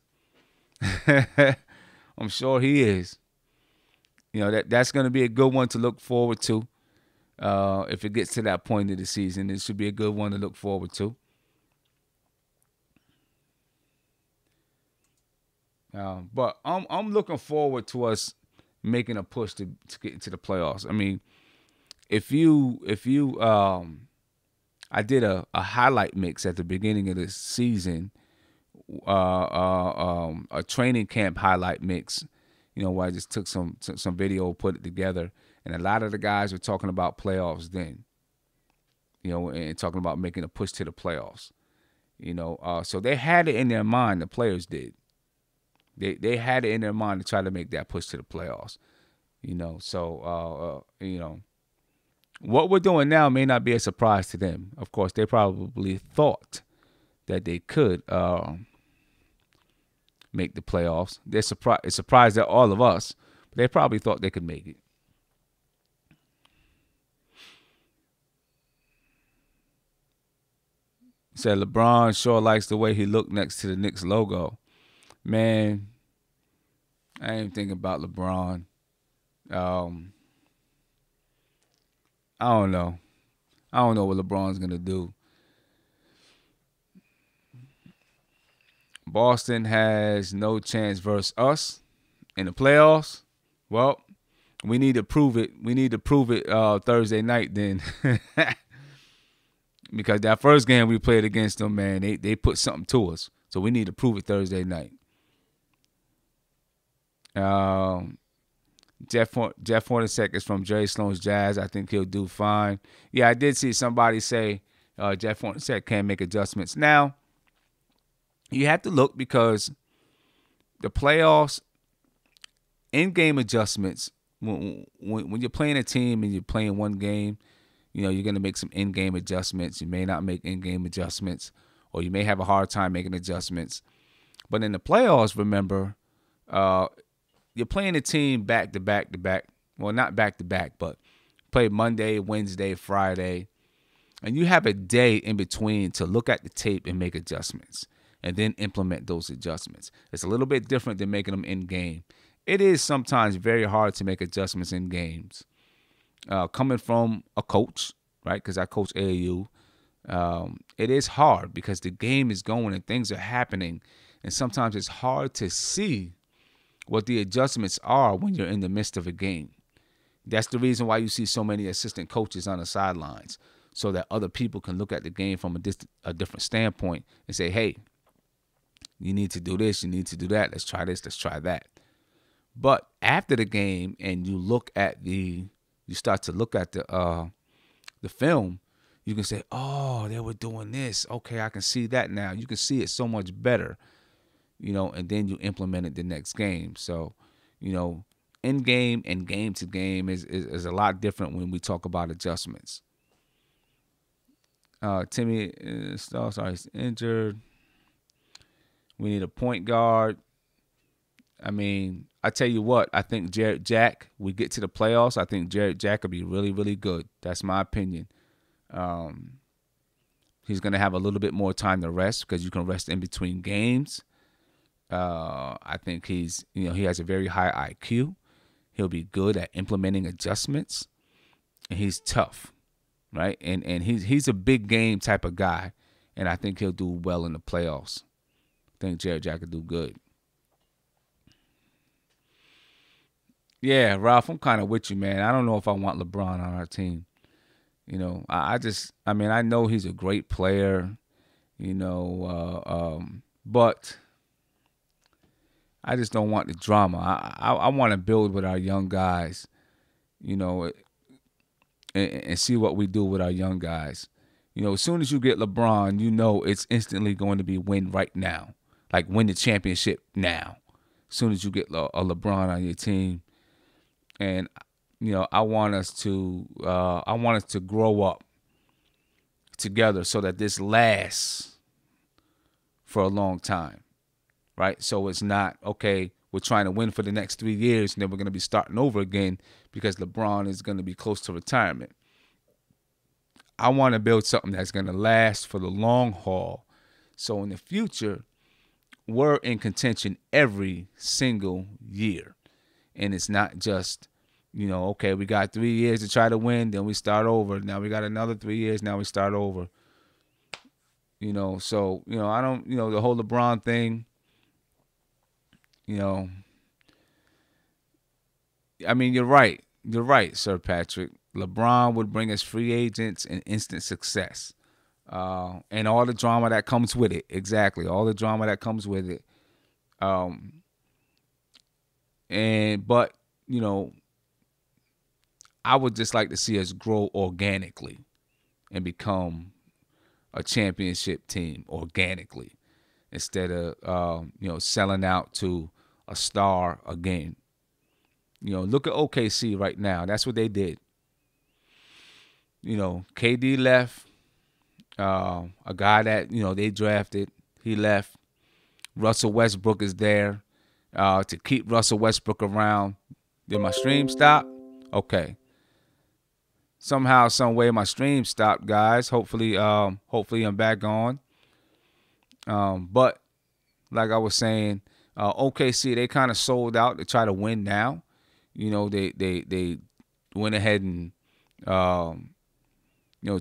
I'm sure he is. That's going to be a good one to look forward to. If it gets to that point of the season, it should be a good one to look forward to. But I'm looking forward to us making a push to get into the playoffs. I mean, I did a highlight mix at the beginning of the season, a training camp highlight mix, where I just took some video, put it together, and a lot of the guys were talking about playoffs then, and talking about making a push to the playoffs. So they had it in their mind. The players did. They had it in their mind to try to make that push to the playoffs. What we're doing now may not be a surprise to them. Of course, they probably thought that they could make the playoffs. They're surprised. It's surprised at all of us, but they probably thought they could make it. Said LeBron sure likes the way he looked next to the Knicks logo. Man, I ain't thinking about LeBron. I don't know. I don't know what LeBron's gonna do. Boston has no chance versus us in the playoffs. Well, we need to prove it. We need to prove it Thursday night then. Because that first game we played against them, man, they put something to us. So we need to prove it Thursday night. Jeff Hornacek is from Jerry Sloan's Jazz. I think he'll do fine. Yeah, I did see somebody say Jeff Hornacek can make adjustments. Now, you have to look because the playoffs, in-game adjustments, when you're playing a team and you're playing one game, you're going to make some in-game adjustments. You may not make in-game adjustments, or you may have a hard time making adjustments. But in the playoffs, remember, you're playing a team back to back to back. Well, not back to back, but play Monday, Wednesday, Friday. And you have a day in between to look at the tape and make adjustments and then implement those adjustments. It's a little bit different than making them in-game. It is sometimes very hard to make adjustments in games. Coming from a coach, right, because I coach AAU, it is hard because the game is going and things are happening. And sometimes it's hard to see what the adjustments are when you're in the midst of a game. That's the reason why you see so many assistant coaches on the sidelines, so that other people can look at the game from a different standpoint and say, hey, you need to do this, you need to do that, let's try this, let's try that. But after the game and you start to look at the film, you can say, oh, they were doing this. Okay, I can see that now. You can see it so much better, and then you implement it the next game. So, in game and game to game is a lot different when we talk about adjustments. Timmy is injured. We need a point guard. I mean, I tell you what, I think Jarrett Jack, we get to the playoffs, I think Jarrett Jack will be really, really good. That's my opinion. He's going to have a little bit more time to rest because you can rest in between games. I think he has a very high IQ. He'll be good at implementing adjustments, and he's tough, right? And he's a big game type of guy, and I think he'll do well in the playoffs. I think Jarrett Jack will do good. Yeah, Ralph, I'm kind of with you, man. I don't know if I want LeBron on our team. I know he's a great player, but I just don't want the drama. I want to build with our young guys, and see what we do with our young guys. As soon as you get LeBron, it's instantly going to be win right now, like win the championship now. As soon as you get a LeBron on your team. And I want us to grow up together so that this lasts for a long time, right? So it's not, okay, we're trying to win for the next 3 years and then we're going to be starting over again because LeBron is going to be close to retirement. I want to build something that's going to last for the long haul. So in the future, we're in contention every single year. And it's not just, okay, we got 3 years to try to win, then we start over. Now we got another 3 years, now we start over. So, I don't, the whole LeBron thing, I mean, you're right. You're right, Sir Patrick. LeBron would bring us free agents and instant success. And all the drama that comes with it. Exactly. All the drama that comes with it. But I would just like to see us grow organically and become a championship team organically instead of selling out to a star again. Look at OKC right now. That's what they did. KD left. A guy that they drafted, he left. Russell Westbrook is there to keep Russell Westbrook around. Did my stream stop? Okay. Somehow, some way, my stream stopped, guys. Hopefully I'm back on. But like I was saying, OKC, they kind of sold out to try to win now. They went ahead and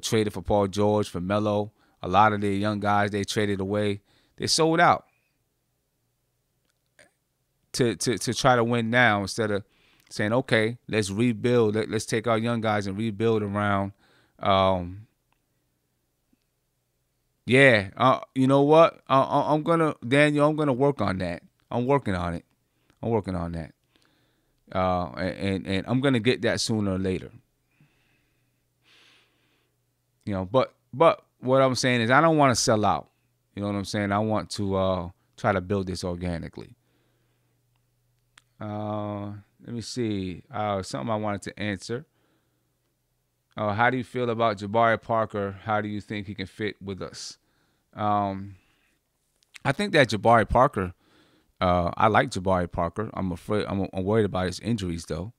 traded for Paul George, for Melo. A lot of their young guys they traded away. They sold out to try to win now instead of saying, okay, let's rebuild. Let's take our young guys and rebuild around. You know what? I'm gonna work on that. I'm working on it. And I'm gonna get that sooner or later. But what I'm saying is I don't want to sell out. You know what I'm saying? I want to try to build this organically. Let me see. Something I wanted to answer. How do you feel about Jabari Parker? How do you think he can fit with us? I think that Jabari Parker, I like Jabari Parker. I'm worried about his injuries though.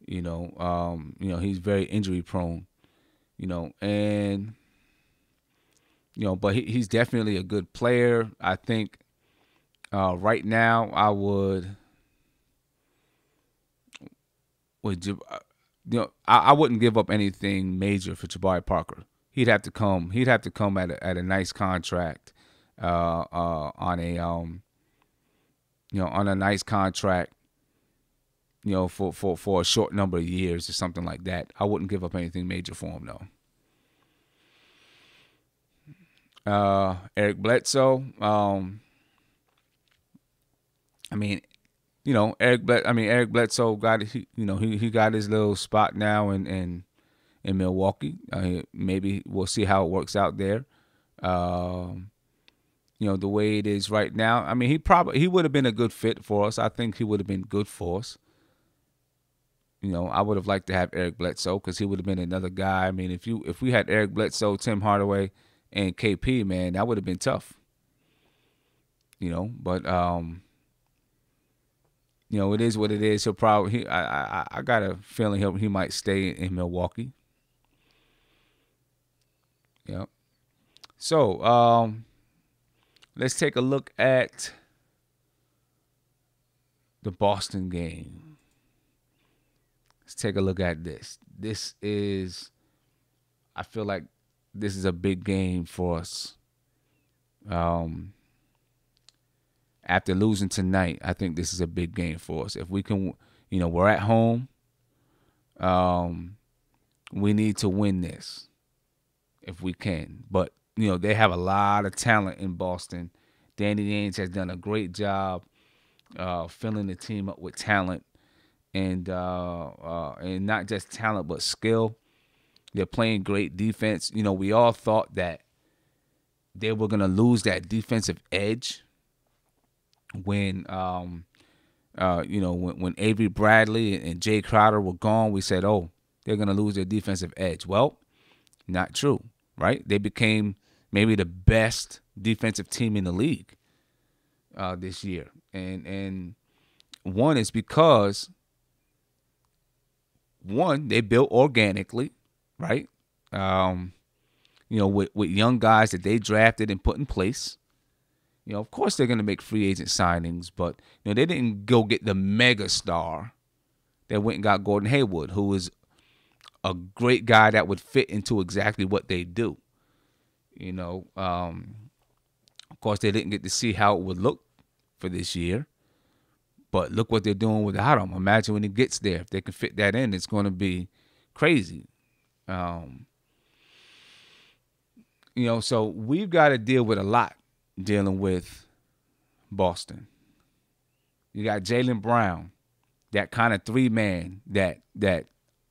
He's very injury prone. But he's definitely a good player. I think right now I I wouldn't give up anything major for Jabari Parker. He'd have to come at a nice contract, on a nice contract, for a short number of years or something like that. I wouldn't give up anything major for him though. Eric Bledsoe. Eric Bledsoe got he got his little spot now in Milwaukee. Maybe we'll see how it works out there. The way it is right now. He would have been a good fit for us. I think he would have been good for us. I would have liked to have Eric Bledsoe because he would have been another guy. If we had Eric Bledsoe, Tim Hardaway, and KP, man, that would have been tough. But it is what it is. He'll probably. I got a feeling he might stay in Milwaukee. Yep. So let's take a look at the Boston game. Let's take a look at this. I feel like this is a big game for us. After losing tonight, I think this is a big game for us. If we can, we're at home. We need to win this if we can. But, they have a lot of talent in Boston. Danny Ainge has done a great job filling the team up with talent and not just talent but skill. They're playing great defense. We all thought that they were going to lose that defensive edge when Avery Bradley and Jay Crowder were gone. We said, oh, they're going to lose their defensive edge. Well, not true, right? They became maybe the best defensive team in the league this year. And one is because, they built organically, right? With young guys that they drafted and put in place. Of course they're going to make free agent signings, but they didn't go get the mega star. They went and got Gordon Hayward, who is a great guy that would fit into exactly what they do. Of course they didn't get to see how it would look for this year, but look what they're doing without him. Imagine when he gets there, if they can fit that in, it's going to be crazy. So we've got to deal with a lot dealing with Boston. You got Jaylen Brown, that kind of three-man that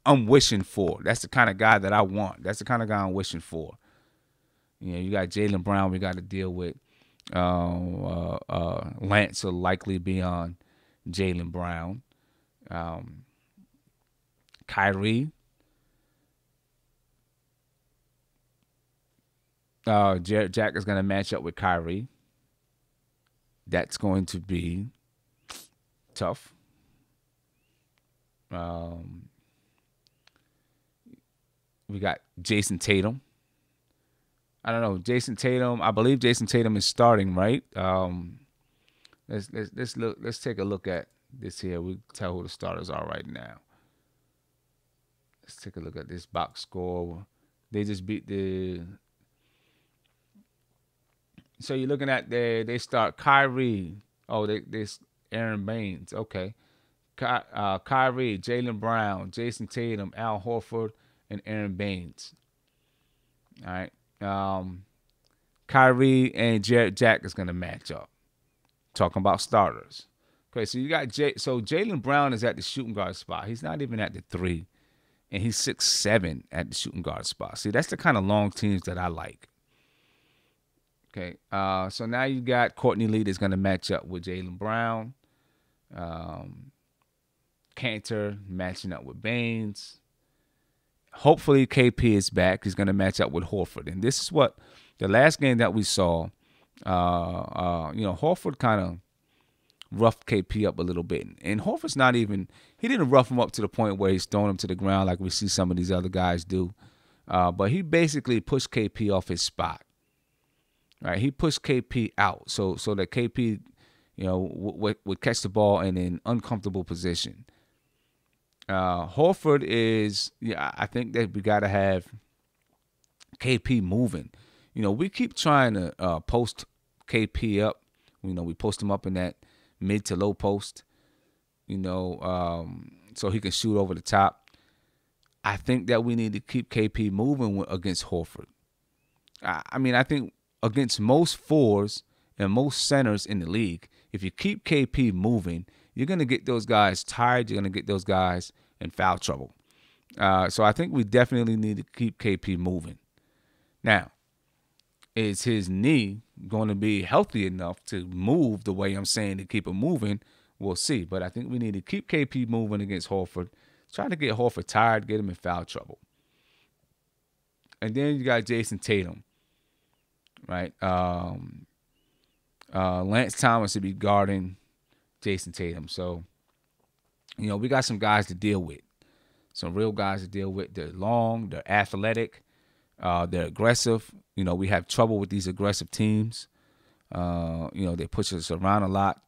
I'm wishing for. That's the kind of guy that I want. That's the kind of guy I'm wishing for. You got Jaylen Brown we got to deal with. Lance will likely be on Jaylen Brown. Kyrie. Jack is going to match up with Kyrie. That's going to be tough. We got Jason Tatum. I don't know. Jason Tatum. I believe Jason Tatum is starting, right? Let's look. Let's take a look at this here. We tell who the starters are right now. Let's take a look at this box score. They just beat the. So you're looking at they start Kyrie. Oh, they Aaron Baines. Okay. Kyrie, Jaylen Brown, Jason Tatum, Al Horford, and Aaron Baines. All right. Kyrie and Jack is going to match up. Talking about starters. Okay, so you got So Jaylen Brown is at the shooting guard spot. He's not even at the 3, and he's 6'7" at the shooting guard spot. See, that's the kind of long teams that I like. Okay, so now you got Courtney Lee that's going to match up with Jaylen Brown. Cantor matching up with Baines. Hopefully KP is back. He's going to match up with Horford. And this is what the last game that we saw, Horford kind of roughed KP up a little bit. And Horford's not even, he didn't rough him up to the point where he's throwing him to the ground like we see some of these other guys do. But he basically pushed KP off his spot. Right? He pushed KP out so that KP, would catch the ball in an uncomfortable position. Horford is, I think that we got to have KP moving. We keep trying to post KP up. We post him up in that mid to low post, so he can shoot over the top. I think that we need to keep KP moving against Horford. I think against most fours and most centers in the league, if you keep KP moving, you're going to get those guys tired. You're going to get those guys in foul trouble. So I think we definitely need to keep KP moving. Now, is his knee going to be healthy enough to move the way I'm saying to keep him moving? We'll see. But I think we need to keep KP moving against Horford. Try to get Horford tired, get him in foul trouble. And then you got Jason Tatum, right? Lance Thomas to be guarding Jason Tatum. So, we got some guys to deal with. Some real guys to deal with. They're long. They're athletic. They're aggressive. We have trouble with these aggressive teams. They push us around a lot.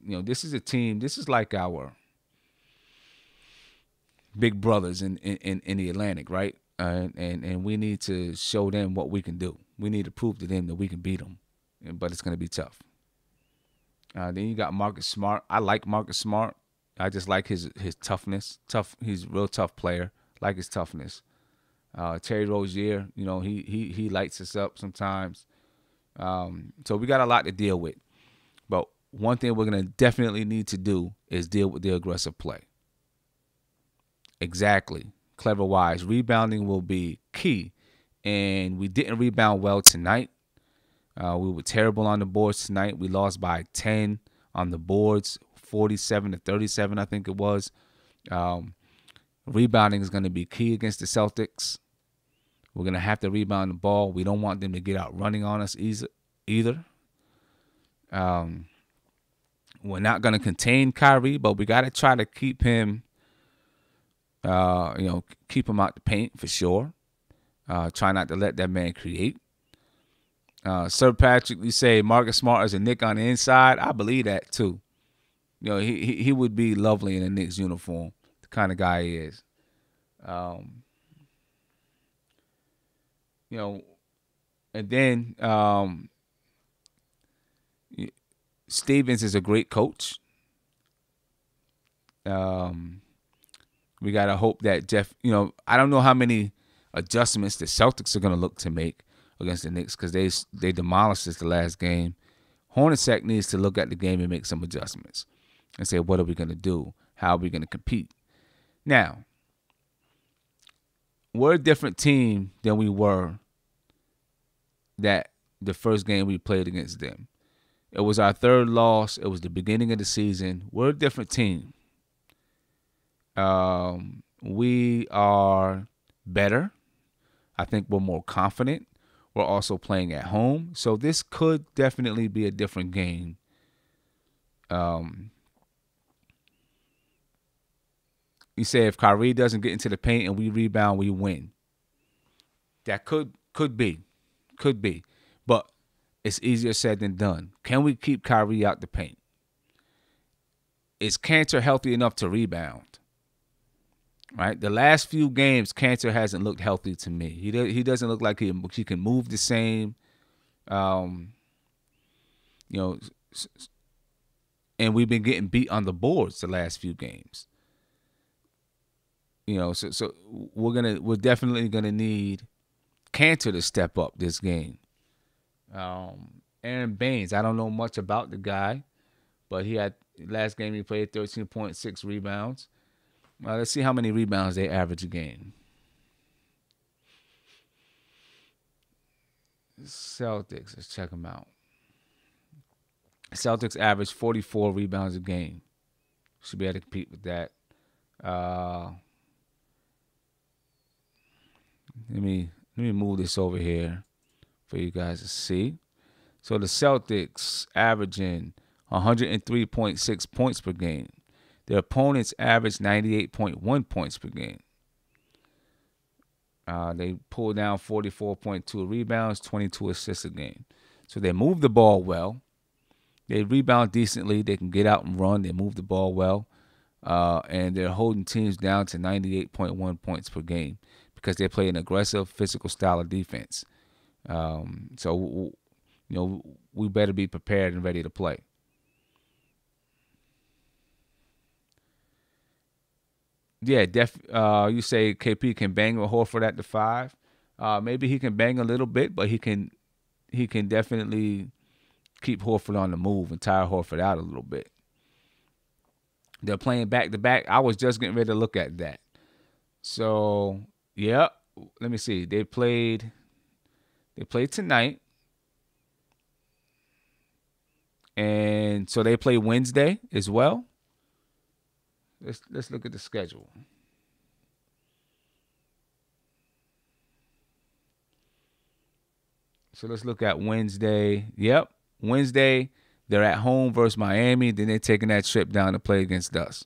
This is a team. This is like our big brothers in the Atlantic, right? And we need to show them what we can do. We need to prove to them that we can beat them. But it's going to be tough. Then you got Marcus Smart. I like Marcus Smart. I just like his toughness. He's a real tough player. Like his toughness. Terry Rozier, he lights us up sometimes. So we got a lot to deal with. But one thing we're going to definitely need to do is deal with the aggressive play. Exactly. Clever Wise. Rebounding will be key. And we didn't rebound well tonight. We were terrible on the boards tonight. We lost by 10 on the boards, 47-37, I think it was. Rebounding is going to be key against the Celtics. We're going to have to rebound the ball. We don't want them to get out running on us either. We're not going to contain Kyrie, but we got to try to keep him, keep him out the paint for sure. Try not to let that man create. Sir Patrick, you say Marcus Smart is a Knick on the inside. I believe that too. He would be lovely in a Knicks uniform. The kind of guy he is. And then Stevens is a great coach. We gotta hope that Jeff. I don't know how many adjustments the Celtics are gonna look to make against the Knicks because they demolished us the last game. Hornacek needs to look at the game and make some adjustments and say, what are we going to do? How are we going to compete? Now, we're a different team than we were that the first game we played against them. It was our third loss. It was the beginning of the season. We're a different team. We are better. I think we're more confident. We're also playing at home. So this could definitely be a different game. You say if Kyrie doesn't get into the paint and we rebound, we win. That could be. Could be. But it's easier said than done. Can we keep Kyrie out the paint? Is Cantor healthy enough to rebound? Right? The last few games, Cantor hasn't looked healthy to me. He doesn't look like he can move the same. You know, and we've been getting beat on the boards the last few games. You know, so we're definitely gonna need Cantor to step up this game. Aaron Baines, I don't know much about the guy, but he had last game he played 13.6 rebounds. Let's see how many rebounds they average a game. Celtics, let's check them out. Celtics average 44 rebounds a game. Should be able to compete with that. Let me move this over here for you guys to see. So the Celtics averaging 103.6 points per game. Their opponents average 98.1 points per game. They pull down 44.2 rebounds, 22 assists a game. So they move the ball well. They rebound decently. They can get out and run. They move the ball well. And they're holding teams down to 98.1 points per game because they play an aggressive, physical style of defense. So, you know, we better be prepared and ready to play. Yeah, you say KP can bang with Horford at the 5. Maybe he can bang a little bit, but he can definitely keep Horford on the move and tire Horford out a little bit. They're playing back-to-back. I was just getting ready to look at that. So, yeah, let me see. They played tonight. And so they play Wednesday as well. Let's look at the schedule. So let's look at Wednesday. Yep, Wednesday they're at home versus Miami. Then they're taking that trip down to play against us.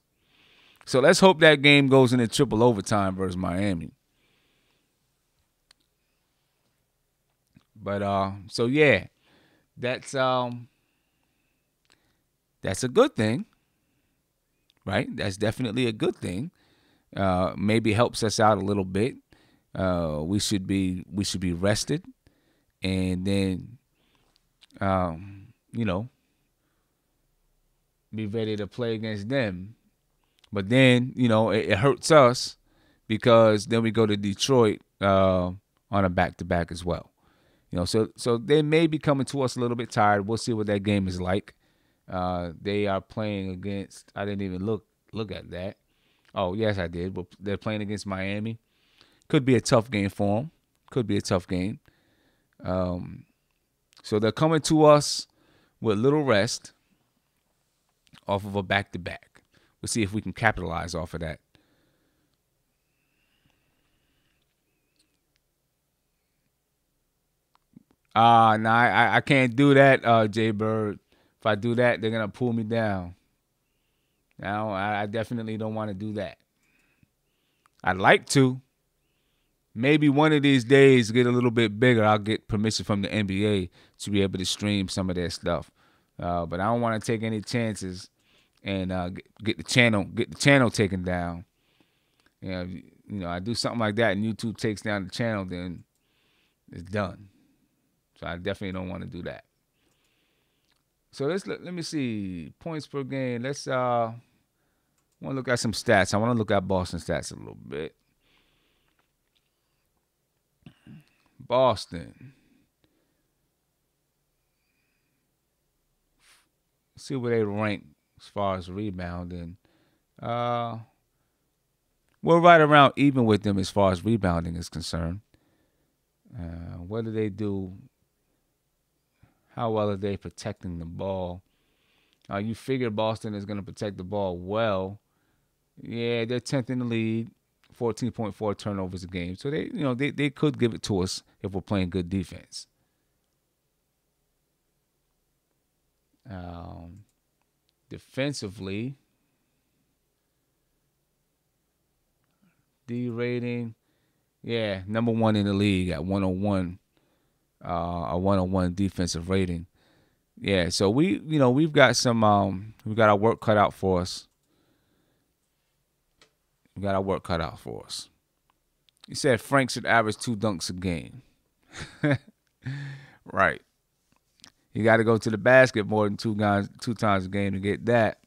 So let's hope that game goes into triple overtime versus Miami. But so yeah, that's a good thing. Right? That's definitely a good thing. Maybe helps us out a little bit. We should be rested, and then you know, be ready to play against them. But then, you know, it hurts us because then we go to Detroit on a back-to-back as well. You know, so they may be coming to us a little bit tired. We'll see what that game is like. They are playing against. I didn't even look at that. Oh yes, I did. But they're playing against Miami. Could be a tough game for them. Could be a tough game. So they're coming to us with little rest off of a back-to-back. We'll see if we can capitalize off of that. No, I can't do that, Jay Bird. If I do that, they're gonna pull me down. Now, I definitely don't want to do that. I'd like to. Maybe one of these days, get a little bit bigger. I'll get permission from the NBA to be able to stream some of their stuff. But I don't want to take any chances and get the channel taken down. You know, I do something like that and YouTube takes down the channel, then it's done. So I definitely don't want to do that. So let me see points per game. Let's want to look at some stats. I want to look at Boston stats a little bit. Boston. See where they rank as far as rebounding. We're right around even with them as far as rebounding is concerned. What do they do How well are they protecting the ball? You figure Boston is going to protect the ball well. Yeah, they're 10th in the league, 14.4 turnovers a game. So they could give it to us if we're playing good defense. Defensively, D rating, yeah, number 1 in the league at 101, a 101 defensive rating. Yeah, so we've got we got our work cut out for us. We got our work cut out for us. You said Frank should average 2 dunks a game. Right. You got to go to the basket more than two times a game to get that.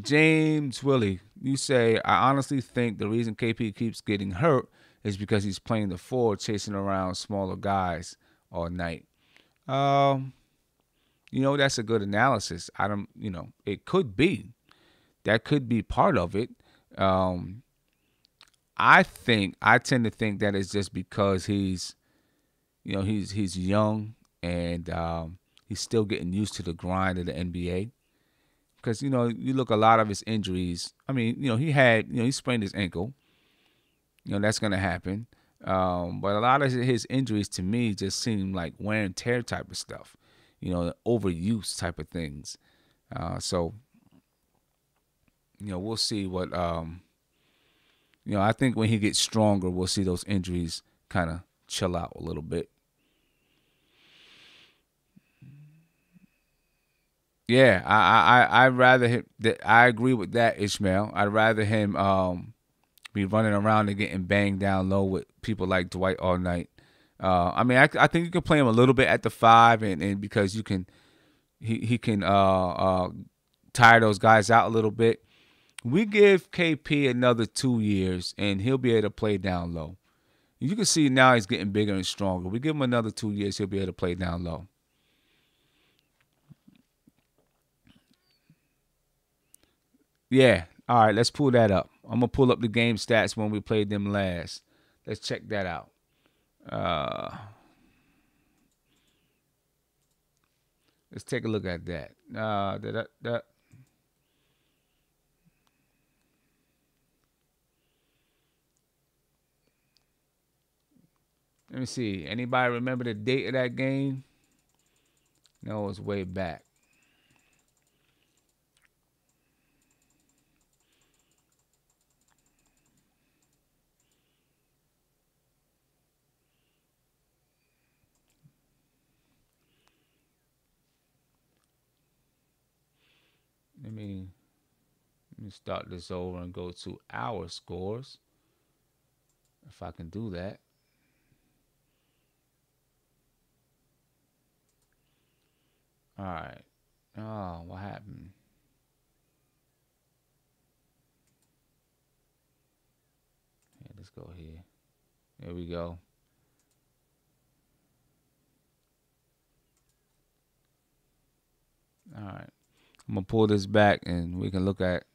James Willie, you say, I honestly think the reason KP keeps getting hurt is because he's playing the 4, chasing around smaller guys all night. That's a good analysis. It could be. That could be part of it. I tend to think that it's just because he's young and he's still getting used to the grind of the NBA. Because, you look a lot of his injuries. I mean, he sprained his ankle. That's going to happen. But a lot of his injuries to me just seem like wear and tear type of stuff, overuse type of things. So, we'll see what, I think when he gets stronger, we'll see those injuries kind of chill out a little bit. Yeah, I'd rather him. I agree with that, Ishmael. I'd rather him be running around and getting banged down low with people like Dwight all night. I think you can play him a little bit at the 5, and because he can tire those guys out a little bit. We give KP another 2 years, and he'll be able to play down low. You can see now he's getting bigger and stronger. We give him another 2 years, he'll be able to play down low. Yeah. All right, let's pull that up. I'm going to pull up the game stats when we played them last. Let's check that out. Let's take a look at that. Let me see. Anybody remember the date of that game? No, it's way back. Let me start this over and go to our scores. If I can do that. All right. Oh, what happened? Yeah, let's go here. There we go. All right. I'm going to pull this back and we can look at.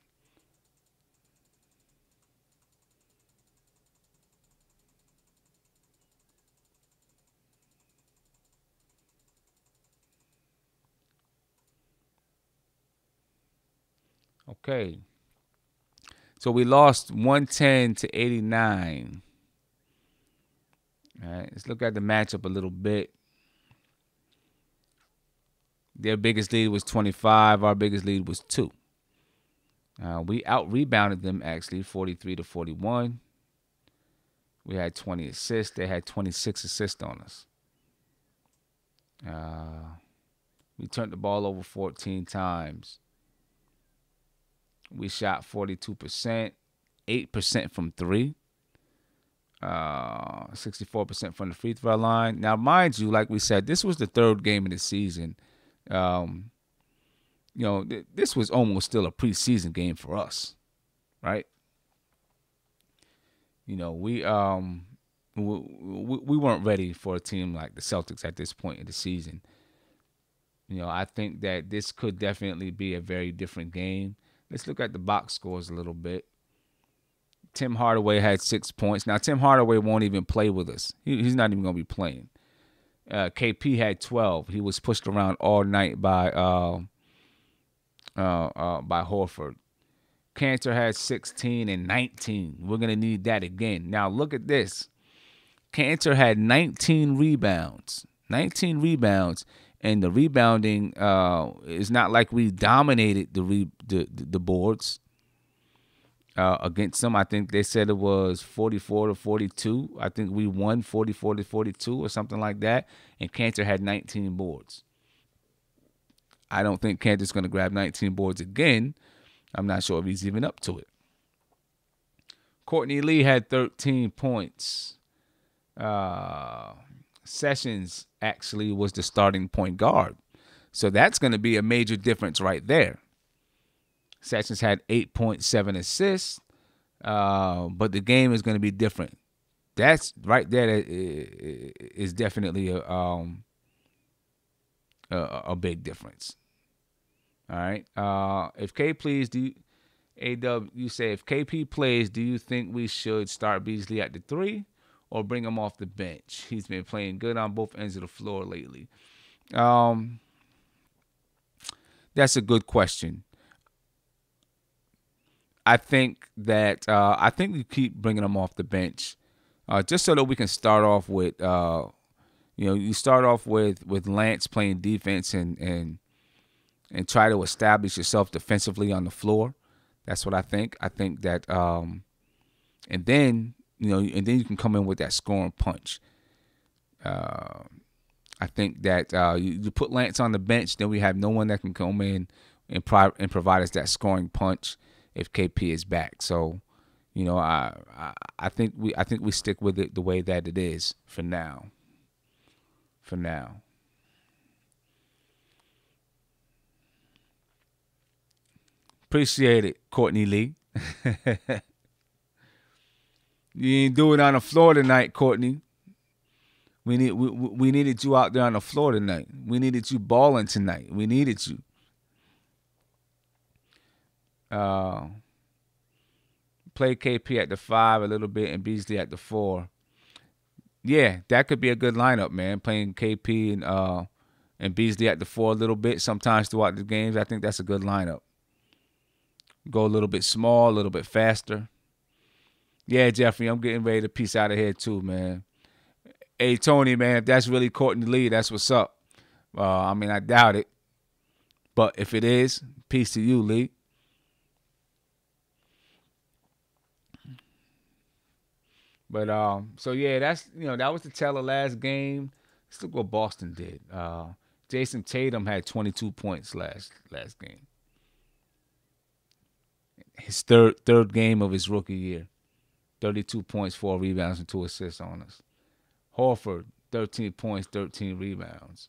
Okay. So we lost 110 to 89. All right. Let's look at the matchup a little bit. Their biggest lead was 25. Our biggest lead was 2. We out-rebounded them, actually, 43 to 41. We had 20 assists. They had 26 assists on us. We turned the ball over 14 times. We shot 42%, 8% from 3, 64% from the free throw line. Now, mind you, like we said, this was the 3rd game of the season. This was almost still a preseason game for us, right? We weren't ready for a team like the Celtics at this point in the season. I think that this could definitely be a very different game. Let's look at the box scores a little bit. Tim Hardaway had 6 points. Now, Tim Hardaway won't even play with us. He's not even going to be playing. KP had 12. He was pushed around all night by Horford. Cantor had 16 and 19. We're going to need that again. Now, look at this. Cantor had 19 rebounds. 19 rebounds. And the rebounding is not like we dominated the boards against them. I think they said it was 44-42. I think we won 44-42 or something like that. And Cantor had 19 boards. I don't think Cantor's going to grab 19 boards again. I'm not sure if he's even up to it. Courtney Lee had 13 points. Sessions actually was the starting point guard. So that's going to be a major difference right there. Sessions had 8.7 assists, but the game is going to be different. That's right there is definitely a big difference. All right. If K plays, you say if KP plays, do you think we should start Beasley at the 3 or bring him off the bench? He's been playing good on both ends of the floor lately. That's a good question. I think that we keep bringing him off the bench, just so that we can start off with, you start off with Lance playing defense and try to establish yourself defensively on the floor. That's what I think. I think that, and then you can come in with that scoring punch. I think that you put Lance on the bench, then we have no one that can come in and provide us that scoring punch if KP is back. So, I think we stick with it the way that it is for now. Appreciate it, Courtney Lee. You ain't do it on the floor tonight, Courtney. We needed you out there on the floor tonight. We needed you balling tonight. We needed you. Play KP at the 5 a little bit and Beasley at the 4. Yeah, that could be a good lineup, man. Playing KP and Beasley at the 4 a little bit sometimes throughout the games. I think that's a good lineup. Go a little bit small, a little bit faster. Yeah, Jeffrey, I'm getting ready to peace out of here too, man. Hey, Tony, man, if that's really Courtney Lee, that's what's up. I doubt it. But if it is, peace to you, Lee. But, so, yeah, that's, that was the tell of last game. Let's look what Boston did. Jason Tatum had 22 points last game. His third game of his rookie year. 32 points, 4 rebounds, and 2 assists on us. Horford, 13 points, 13 rebounds.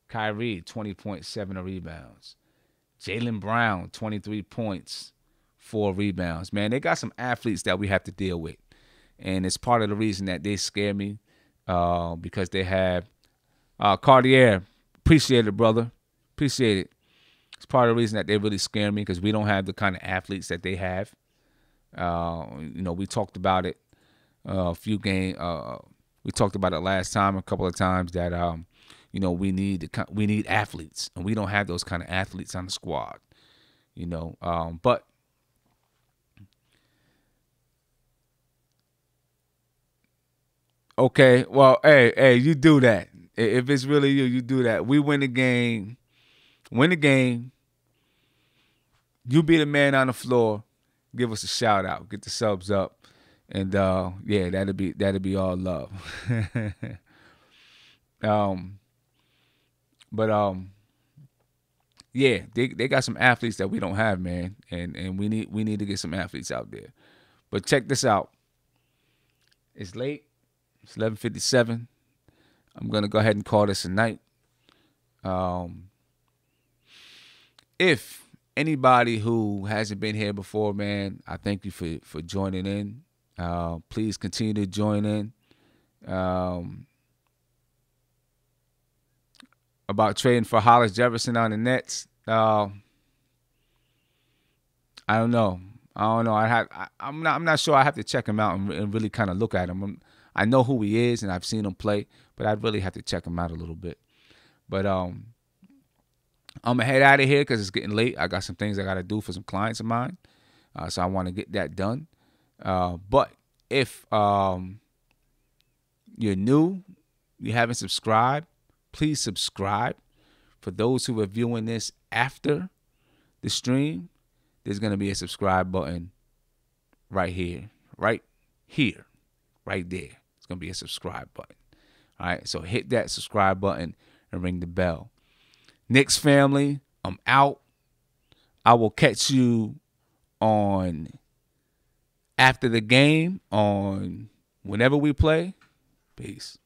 Kyrie, 20.7 rebounds. Jaylen Brown, 23 points, 4 rebounds. Man, they got some athletes that we have to deal with. And it's part of the reason that they scare me because they have Cartier. Appreciate it, brother. Appreciate it. It's part of the reason that they really scare me because we don't have the kind of athletes that they have. We talked about it a few games. We talked about it last time a couple of times that we need athletes, and we don't have those kind of athletes on the squad. But okay, well, hey, you do that. If it's really you, you do that. We win the game. You be the man on the floor. Give us a shout out. Get the subs up, and yeah, that'll be all love. Yeah, they got some athletes that we don't have, man, and we need to get some athletes out there. But check this out. It's late. It's 11:57. I'm gonna go ahead and call this a night. If anybody who hasn't been here before, man, I thank you for joining in. Please continue to join in. About trading for Hollis Jefferson on the Nets. I don't know. I don't know. I'm not sure. I have to check him out and really kind of look at him. I know who he is and I've seen him play, but I'd really have to check him out a little bit. But I'm gonna head out of here because it's getting late. I got some things I got to do for some clients of mine, so I want to get that done. But if you're new, you haven't subscribed, please subscribe. For those who are viewing this after the stream, there's going to be a subscribe button right here, right there. It's going to be a subscribe button. All right, so hit that subscribe button and ring the bell. Knicks family, I'm out. I will catch you on after the game on whenever we play. Peace.